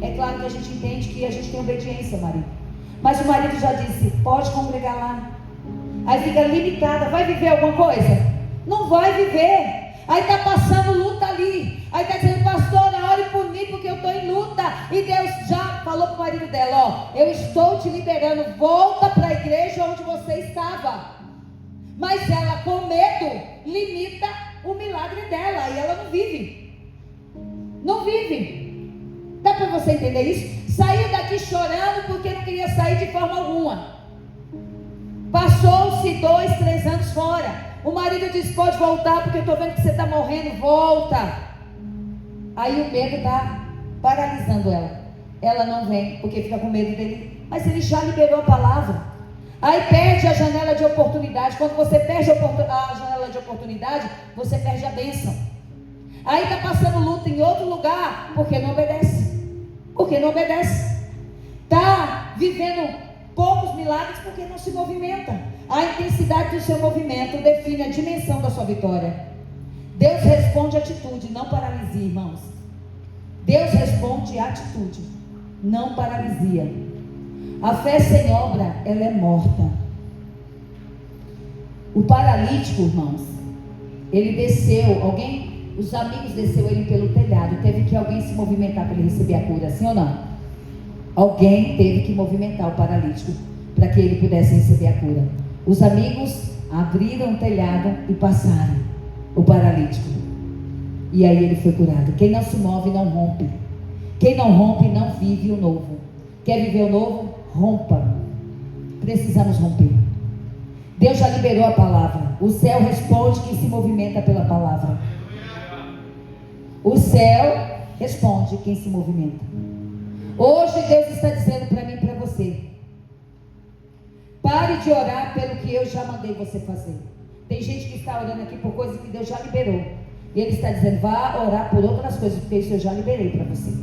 é claro que a gente entende que a gente tem obediência ao marido, mas o marido já disse, pode congregar lá. Aí fica limitada, vai viver alguma coisa? Não vai viver. Aí está passando luta ali, aí está dizendo, pastora, ore por mim porque eu estou em luta, e Deus já falou para o marido dela, eu estou te liberando, volta para a igreja onde você estava. Mas ela, com medo, limita o milagre dela, e ela não vive. Dá para você entender isso? Saiu daqui chorando porque não queria sair de forma alguma. Passou-se 2, 3 anos fora. O marido disse, pode voltar porque eu estou vendo que você está morrendo, volta. Aí o medo está paralisando ela. Ela não vem porque fica com medo dele. Mas ele já liberou a palavra. Aí perde a janela de oportunidade. Quando você perde a janela de oportunidade, você perde a bênção. Aí está passando luta em outro lugar porque não obedece. Está vivendo poucos milagres porque não se movimenta. A intensidade do seu movimento define a dimensão da sua vitória. Deus responde atitude, não paralisia, irmãos. Deus responde atitude, não paralisia. A fé sem obra, ela é morta. O paralítico, irmãos, ele desceu, os amigos desceu ele pelo telhado. Teve que alguém se movimentar para ele receber a cura, sim ou não? Alguém teve que movimentar o paralítico para que ele pudesse receber a cura. Os amigos abriram o telhado e passaram o paralítico. E aí ele foi curado. Quem não se move não rompe. Quem não rompe não vive o novo. Quer viver o novo? Rompa. Precisamos romper. Deus já liberou a palavra. O céu responde quem se movimenta pela palavra. O céu responde quem se movimenta. Hoje Deus está dizendo para mim e para você, pare de orar pelo que eu já mandei você fazer. Tem gente que está orando aqui por coisas que Deus já liberou, e Ele está dizendo, vá orar por outras coisas, porque isso eu já liberei para você.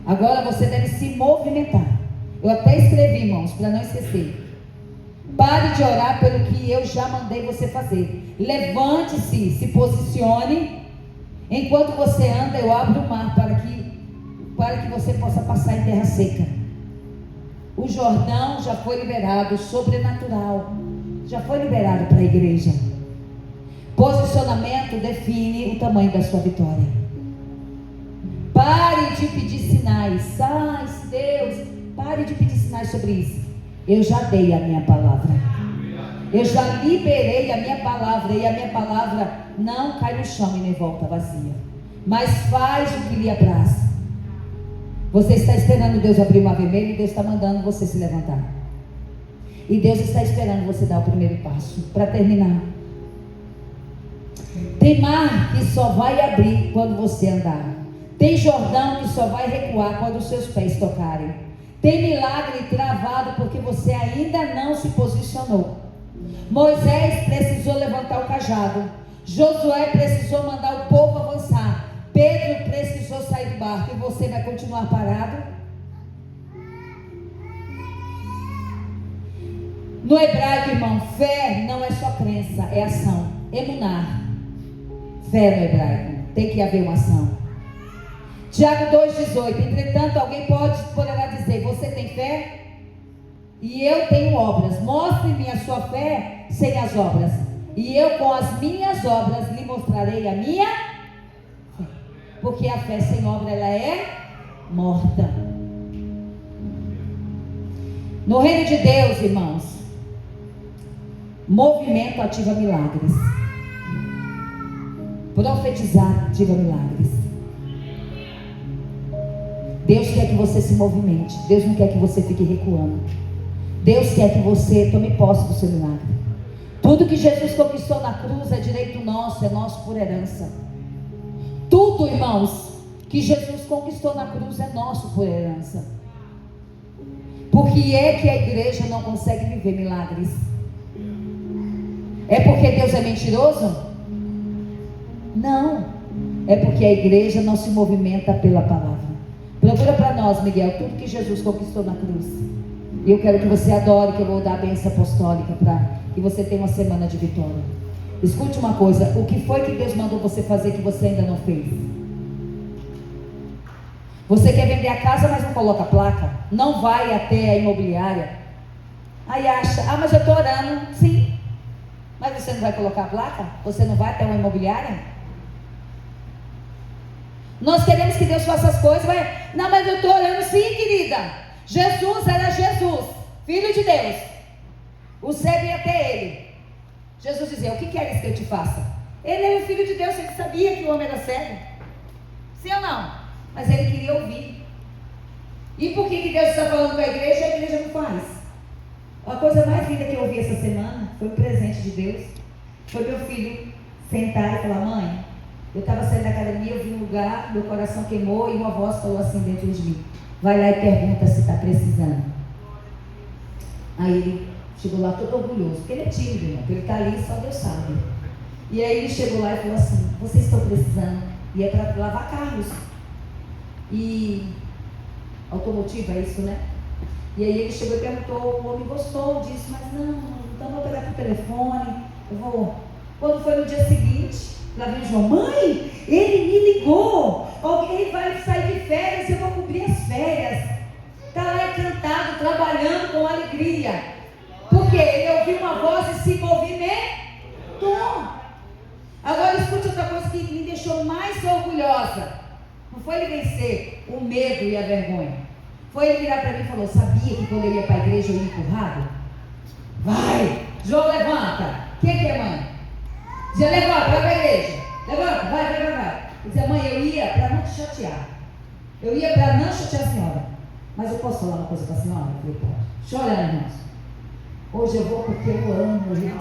Agora você deve se movimentar. Eu até escrevi, irmãos, para não esquecer. Pare de orar pelo que eu já mandei você fazer. Levante-se, se posicione. Enquanto você anda, eu abro o mar para que você possa passar em terra seca. O Jordão já foi liberado, sobrenatural, já foi liberado para a igreja. Posicionamento define o tamanho da sua vitória. Pare de pedir sinais. Deus, pare de pedir sinais sobre isso. Eu já dei a minha palavra. Eu já liberei a minha palavra, e a minha palavra não cai no chão e nem volta vazia, mas faz o que lhe apraz. Você está esperando Deus abrir o mar vermelho, e Deus está mandando você se levantar. E Deus está esperando você dar o primeiro passo. Para terminar, tem mar que só vai abrir quando você andar. Tem Jordão que só vai recuar quando os seus pés tocarem. Tem milagre travado porque você ainda não se posicionou. Moisés precisou levantar o cajado. Josué precisou mandar o povo avançar. Pedro precisou sair do barco. E você vai continuar parado? No hebraico, irmão, fé não é só crença, é ação. Emunar. Fé no hebraico. Tem que haver uma ação. Tiago 2,18. Entretanto, alguém poderá dizer, você tem fé? E eu tenho obras. Mostre-me a sua fé sem as obras, e eu com as minhas obras lhe mostrarei a minha fé. Porque a fé sem obra, ela é morta. No reino de Deus, irmãos, movimento ativa milagres. Profetizar ativa milagres. Deus quer que você se movimente. Deus não quer que você fique recuando. Deus quer que você tome posse do seu milagre. Tudo que Jesus conquistou na cruz é direito nosso, é nosso por herança. Tudo, irmãos, que Jesus conquistou na cruz é nosso por herança. Por que é que a igreja não consegue viver milagres? É porque Deus é mentiroso? Não. É porque a igreja não se movimenta pela palavra. Procura para nós, Miguel, tudo que Jesus conquistou na cruz. E eu quero que você adore, que eu vou dar a bênção apostólica para que você tenha uma semana de vitória. Escute uma coisa, o que foi que Deus mandou você fazer que você ainda não fez? Você quer vender a casa, mas não coloca a placa? Não vai até a imobiliária? Aí acha, mas eu estou orando. Sim, mas você não vai colocar a placa? Você não vai até uma imobiliária? Nós queremos que Deus faça as coisas, não, mas eu estou orando. Sim, querida. Jesus era Jesus, Filho de Deus. O cego ia até ele. Jesus dizia, o que queres que eu te faça? Ele era o Filho de Deus, ele sabia que o homem era cego. Sim ou não? Mas ele queria ouvir. E por que Deus está falando com a igreja não faz? A coisa mais linda que eu ouvi essa semana foi um presente de Deus. Foi meu filho sentar e falar, mãe, eu estava saindo da academia, eu vi um lugar, meu coração queimou e uma voz falou assim dentro de mim, vai lá e pergunta se está precisando. Aí ele chegou lá todo orgulhoso, porque ele é tímido, irmão, porque ele está ali, só Deus sabe. E aí ele chegou lá e falou assim, vocês estão precisando? E é para lavar carros. E automotivo, é isso, né? E aí ele chegou e perguntou, o homem gostou disso, mas não, então vou pegar pro telefone, eu vou. Quando foi no dia seguinte, lá vem o João, mãe, ele me ligou, alguém vai sair de férias, eu vou cobrir as férias. Está lá encantado, trabalhando com alegria. Porque ele ouviu uma voz e se movimentou. Agora escute outra coisa que me deixou mais orgulhosa. Não foi ele vencer o medo e a vergonha. Foi ele virar para mim e falou, sabia que quando eu ia para a igreja eu ia empurrado? Vai, João, levanta. Quem que é mãe? Dizia, levanta, vai para a igreja. Levanta, vai. Dizia, mãe, eu ia para não te chatear. Eu ia para não chatear a senhora. Mas eu posso falar uma coisa para a senhora? Eu falei, pode. Deixa eu olhar, irmãos. Hoje eu vou porque eu amo ele.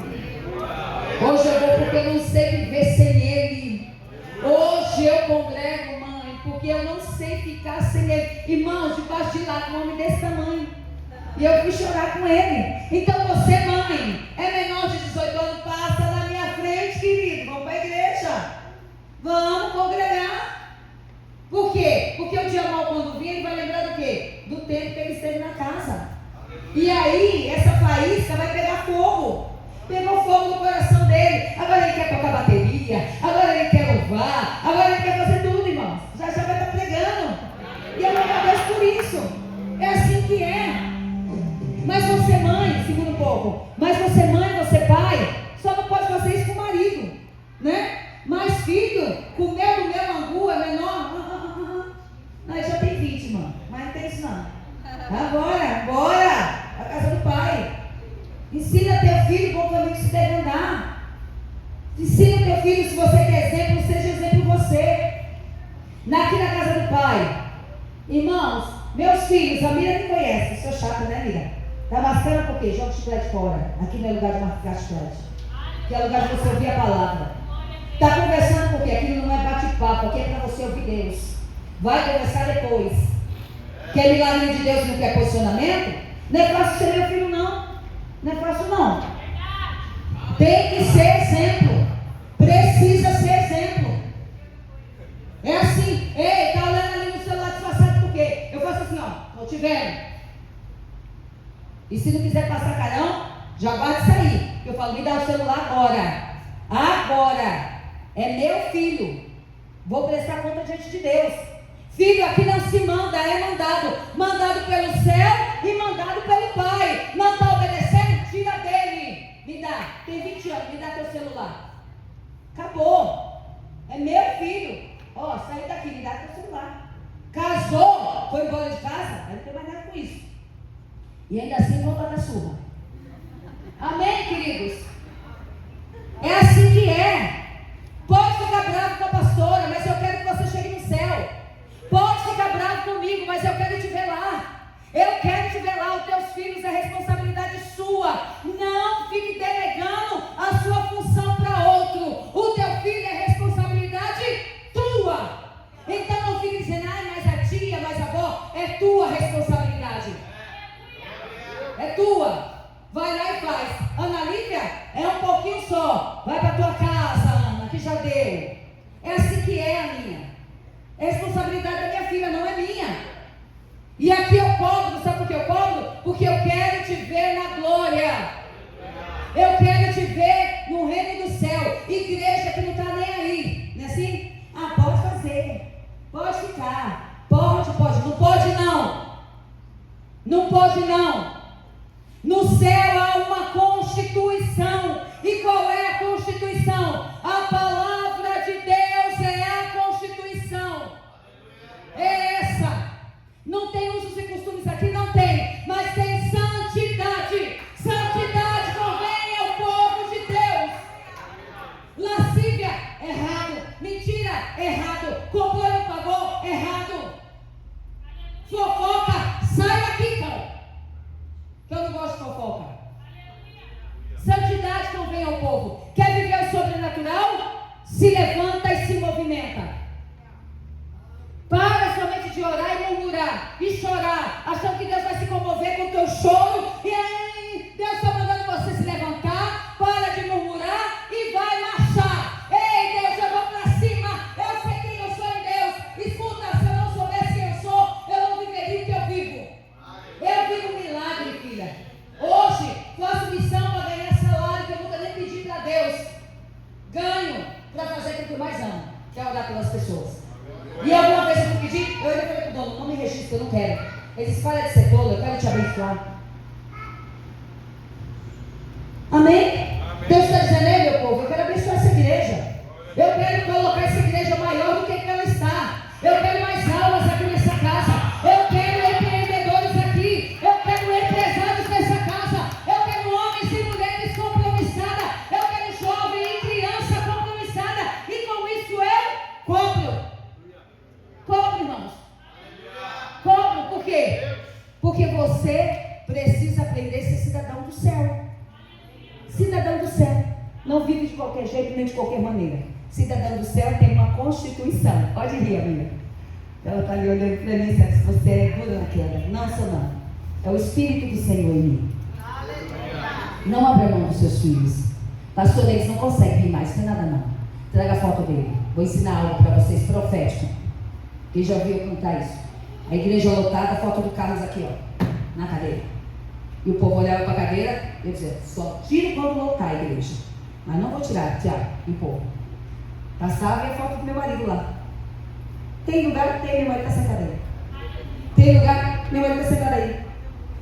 Hoje eu vou porque eu não sei viver sem ele. Hoje eu congrego, mãe, porque eu não sei ficar sem ele. Irmãos, debaixo de lá, com um homem desse tamanho. E eu fui chorar com ele. Então você, mãe, é menor de 18 anos, passa na minha frente, querido. Vamos para a igreja. Vamos congregar. Por quê? Porque o dia mal quando vir, ele vai lembrar do quê? Do tempo que ele esteve na casa. E aí, essa faísca vai pegar fogo. Pegou fogo no coração dele. Agora ele quer tocar bateria. Agora ele quer louvar. Agora ele quer fazer tudo, irmãos. Já vai estar pregando. E eu louvo a Deus por isso. É assim que é. Mas você, mãe, segura um pouco. Mas você, mãe, você, pai, só não pode fazer isso com o marido, né? Mas filho, comeu do meu angu, é menor. Não, ele já tem 20, irmão. Mas não tem isso não. Bora. A casa do pai. Ensina teu filho como caminho que se deve andar. Ensina teu filho, se você quer exemplo, seja exemplo você. Aqui na casa do pai. Irmãos, meus filhos, a Mira me conhece. Sou chata, né, Mira? Tá mascando por quê? Joga o chiclete fora. Aqui não é lugar de mascar chiclete. Aqui é lugar de você ouvir a palavra. Tá conversando por quê? Aquilo não é bate-papo. Aqui é para você ouvir Deus. Vai conversar depois. Quer milagre de Deus e não quer posicionamento? Não é fácil ser meu filho, não. Não é fácil, não. Tem que ser exemplo. Precisa ser exemplo. É assim. Ei, tá olhando ali no celular disfarçado por quê? Eu faço assim, ó. Tô te vendo. E se não quiser passar carão, já guarda isso aí. Eu falo, me dá o celular agora. Agora. É meu filho. Vou prestar conta diante de Deus. Filho, aqui não se manda, é mandado. Mandado pelo céu e mandado pelo pai. Não está obedecendo? Tira dele. Me dá. Tem 20 anos, me dá teu celular. Acabou. É meu filho. Ó, saiu daqui, me dá teu celular. Casou, foi embora de casa, aí não tem mais nada com isso. E ainda assim volta da surra. Amém, queridos? É assim que é. Pode ficar bravo com a pastora, mas eu quero que você chegue no céu. Pode ficar bravo comigo, mas eu quero te ver lá. Eu quero te ver lá. Os teus filhos é responsabilidade sua. Não fique delegando a sua função para outro. O teu filho é responsabilidade tua. Então não fique dizendo, mas a tia, mas a avó, é tua responsabilidade. que já deu. É assim que é a minha. É responsabilidade da minha filha, não é minha. E aqui eu cobro, sabe por que eu cobro? Porque eu quero te ver na glória. Eu quero te ver no reino do céu. Igreja que não está nem aí, não é assim? Ah, pode fazer, pode ficar, pode, não pode não. Não pode não. No céu há uma constituição. E qual é a constituição? A palavra de Deus é a constituição. É essa. Não tem usos e costumes aqui, não tem. Mas tem santidade. Santidade convém ao povo de Deus. Lascívia, errado. Mentira, errado. Comprou e não pagou, errado. Fofoca, sai daqui, cara. Que eu não gosto de fofoca. Santidade convém ao povo. Quer viver o sobrenatural? Se levanta e se movimenta. Para somente de orar e murmurar e chorar, achando que Deus vai se comover com o teu choro. E aí, Deus está mandando você se levantar. Para de murmurar e vai marchar. Ei, Deus, eu vou para cima. Eu sei quem eu sou em Deus. Escuta, se eu não soubesse quem eu sou, eu não viveria o que eu vivo. Eu vivo um milagre, filha. Hoje, faço missão para ganhar salário que eu nunca nem pedi para Deus. Ganho para fazer aquilo que eu mais amo, que é orar pelas pessoas. E alguma vez eu pedi, eu ainda falei para o dono, não me registre, eu não quero. Ele disse, para de ser tolo, eu quero te abençoar. Amém? Deus está dizendo, ei meu povo, eu quero abençoar essa igreja. Eu quero colocar essa igreja maior do que ela está. Eu quero mais almas aqui nessa casa. Eu quero empreendedores aqui. Eu quero empresários nessa casa. Eu quero homens e mulheres compromissadas. Eu quero jovem e criança compromissada. E com isso eu cobro. Cobro, irmãos. Cobro, por quê? Porque você precisa aprender a ser cidadão do céu. Cidadão do céu. Não vive de qualquer jeito, nem de qualquer maneira. Cidadão do céu tem uma constituição. Pode rir, amiga. Ela está me olhando para mim e disse, você é dura na queda. Não sou não. É o Espírito do Senhor em mim. Não abra mão dos seus filhos. Pastor, eles não conseguem vir mais, não tem nada não. Traga a foto dele. Vou ensinar algo para vocês, profético. Quem já ouviu eu contar isso? A igreja lotada, a foto do Carlos aqui, ó, na cadeira. E o povo olhava para a cadeira e eu dizia, só tiro quando lotar a igreja. Mas não vou tirar, Tiago, e o povo. Passava e a foto do meu marido lá. Tem lugar? Tem, meu marido está sem cadeira. Tem lugar? Meu marido está sentado aí.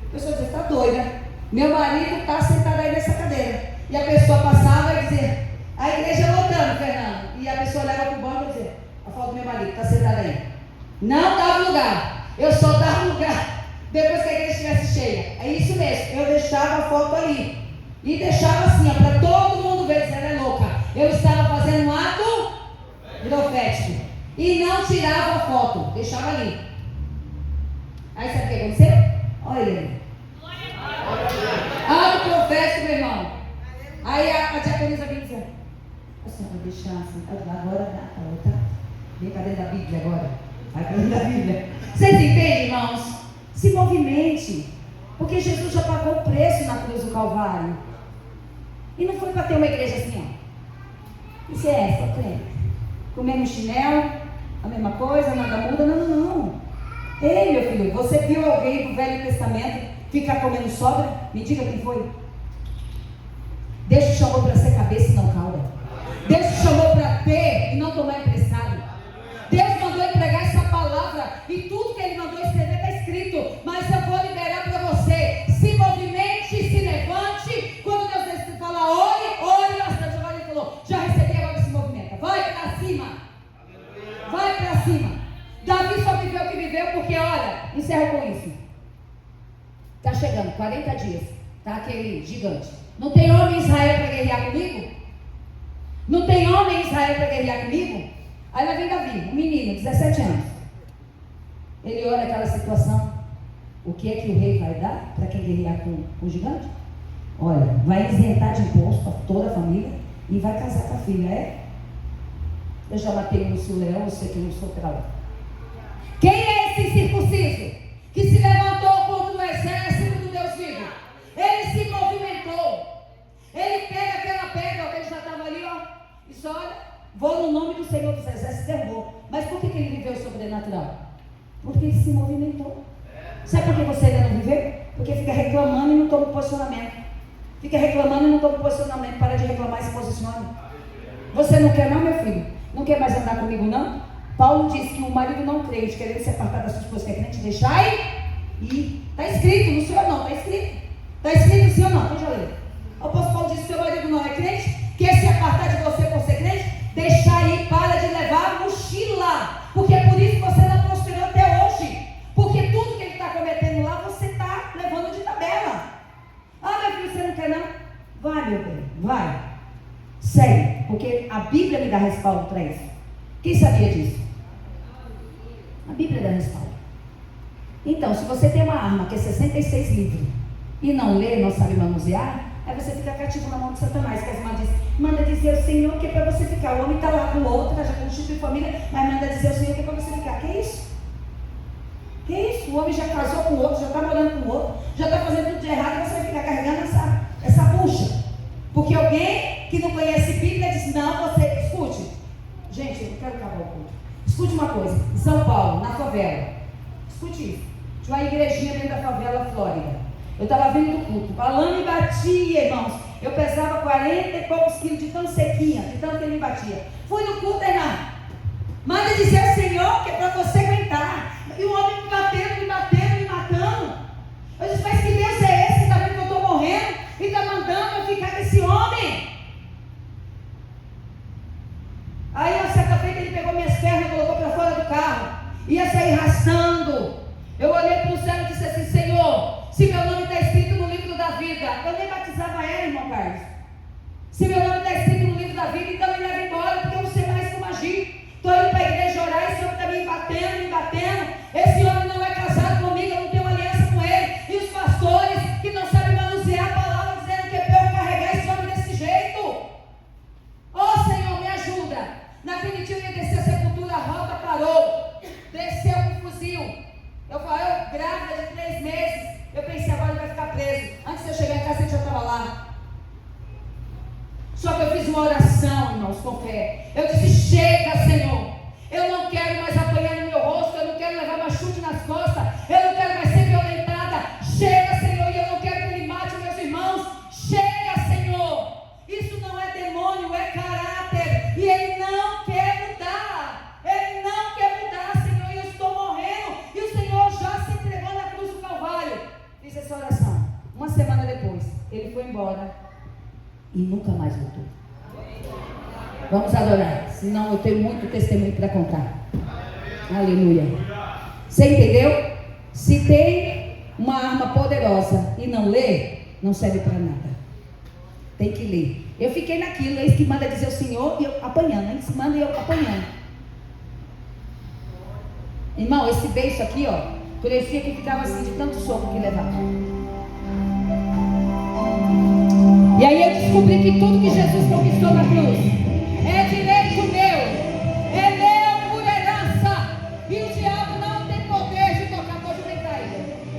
A pessoa dizia, está doida. Meu marido está sentado aí nessa cadeira. E a pessoa passava e dizia, a igreja lotando, Fernando. E a pessoa olhava para o banco e dizia, a foto do meu marido está sentado aí. Não dava lugar. Eu só dava lugar depois que a igreja estivesse cheia. É isso mesmo. Eu deixava a foto ali. E deixava assim, para todo mundo ver, ela é louca. Eu estava fazendo um ato profético. E não tirava a foto. Deixava ali. Aí sabe o que aconteceu? Olha ele. Ato profético, meu irmão. Aí a diaconisa vinha dizer, a senhora vai deixar assim. Agora tá. Vem para dentro da Bíblia agora. Vai para dentro da Bíblia. Vocês entendem, irmãos? Se movimente. Porque Jesus já pagou o preço na cruz do Calvário. E não foi para ter uma igreja assim, ó. Isso é essa, crente. Comendo chinelo, a mesma coisa, nada muda. Não. Ei, meu filho, você viu alguém do Velho Testamento ficar comendo sobra? Me diga quem foi. Deus te chamou para ser cabeça e não cauda. Deus te chamou para ter e não tomar emprestado. Deus mandou ele pregar essa palavra e tudo que ele mandou escrever está escrito. Mas eu vou liberar para você. Se movimente, se levante. Quando Deus fala, ore, bastante. Agora ele falou, já recebi, agora se movimenta. Vai para cima. Vai para cima. Davi só viveu o que viveu porque, olha, encerro com isso. Está chegando, 40 dias. Está aquele gigante. Não tem homem em Israel para guerrear comigo? Não tem homem em Israel para guerrear comigo? Aí lá vem Davi, um menino, 17 anos. Ele olha aquela situação. O que é que o rei vai dar para quem guerrear com o gigante? Olha, vai isentar de imposto para toda a família e vai casar com a filha, é? Eu já matei um leão, eu sei que não sou para lá. Quem é esse circunciso que se levantou contra o exército do Deus vivo? Ele se movimentou. Ele pega aquela pedra, ó, que ele já estava ali, ó, e só olha, Vou no nome do Senhor dos Exércitos, derrubou. Mas por que ele viveu o sobrenatural? Porque ele se movimentou. Sabe por que você ainda não viveu? Porque fica reclamando e não toma posicionamento. Fica reclamando e não toma posicionamento. Para de reclamar e se posicione. Você não quer não, meu filho? Não quer mais andar comigo não? Paulo diz que o marido não crente, querendo se apartar da sua esposa que é crente, deixai e está escrito, no senhor não, está escrito. Está escrito sim ou não? Deixa eu ler. O apóstolo Paulo diz que seu marido não é crente, quer se apartar de você por ser crente, deixa aí, para de levar a mochila. Porque é por isso que você não prosperou até hoje. Porque tudo que ele está cometendo lá, você está levando de tabela. Ah, meu filho, você não quer não? Vai, meu bem, vai. Sério, porque a Bíblia me dá respaldo para isso. Quem sabia disso? A Bíblia dá respaldo. Então, se você tem uma arma que é 66 livros e não lê, não sabe manusear, aí você fica cativo na mão de Satanás. Que as irmãs dizem, manda dizer ao Senhor que é para você ficar. O homem está lá com o outro, já constitui família, mas manda dizer ao Senhor que é para você ficar. Que isso? Que isso? O homem já casou com o outro, já está morando com o outro, já está fazendo tudo de errado, e você vai ficar carregando essa bucha. Porque alguém que não conhece Bíblia diz, não, você, escute. Gente, eu não quero acabar o culto. Escute uma coisa, em São Paulo, na favela, escute isso. Tinha uma igrejinha dentro da favela Flórida. Eu estava vindo do culto, falando e batia, irmãos. Eu pesava 40 e poucos quilos de tão sequinha, de tanto que ele me batia. Fui no culto, irmão. Manda dizer ao Senhor que é para você aguentar. E o homem me batendo, me matando. Eu disse, mas que Deus é esse? Está vendo que eu estou morrendo? E está mandando eu ficar com esse homem? Aí, uma certa feita, ele pegou minhas pernas e colocou para fora do carro. Ia sair arrastando. Eu olhei para o céu e disse assim, Senhor, se meu nome está escrito no livro da vida, eu nem batizava ela, irmão Carlos. Se meu nome está escrito no livro da vida, então me leva embora, porque eu não sei mais como agir. Estou indo para a igreja orar, esse homem está me batendo. Esse homem não é casado comigo, eu não tenho aliança com ele. E os pastores que não sabem manusear a palavra, dizendo que é para eu carregar esse homem desse jeito. Ô Senhor, me ajuda. Naquele dia eu ia descer a sepultura, a roda parou. Desceu com um fuzil. Eu falei, eu grávida de 3 meses. Eu pensei, agora ele vai ficar preso. Antes de eu chegar em casa, ele já estava lá. Só que eu fiz uma oração, irmãos, com fé. Eu disse, chega, Senhor. Eu não quero mais apanhar no meu rosto. Eu não quero levar mais chute nas costas. Eu não quero mais ser violentada. Chega, Senhor. E eu não quero que ele mate meus irmãos. Chega, Senhor. Isso não é demônio, é caráter. E ele não quer mudar. Ele não quer mudar, Senhor. E eu estou morrendo. E o Senhor já se entregou na cruz do Calvário. Fiz essa oração. Uma semana depois, ele foi embora e nunca mais voltou. Vamos adorar, senão eu tenho muito testemunho para contar. Aleluia. Você entendeu? Se tem uma arma poderosa e não lê, não serve para nada. Tem que ler. Eu fiquei naquilo, eis que manda dizer o Senhor, e eu apanhando, eis que manda e eu apanhando. Irmão, esse beiço aqui, ó, parecia que ficava assim de tanto soco que levava. E aí eu descobri que tudo que Jesus conquistou na cruz é de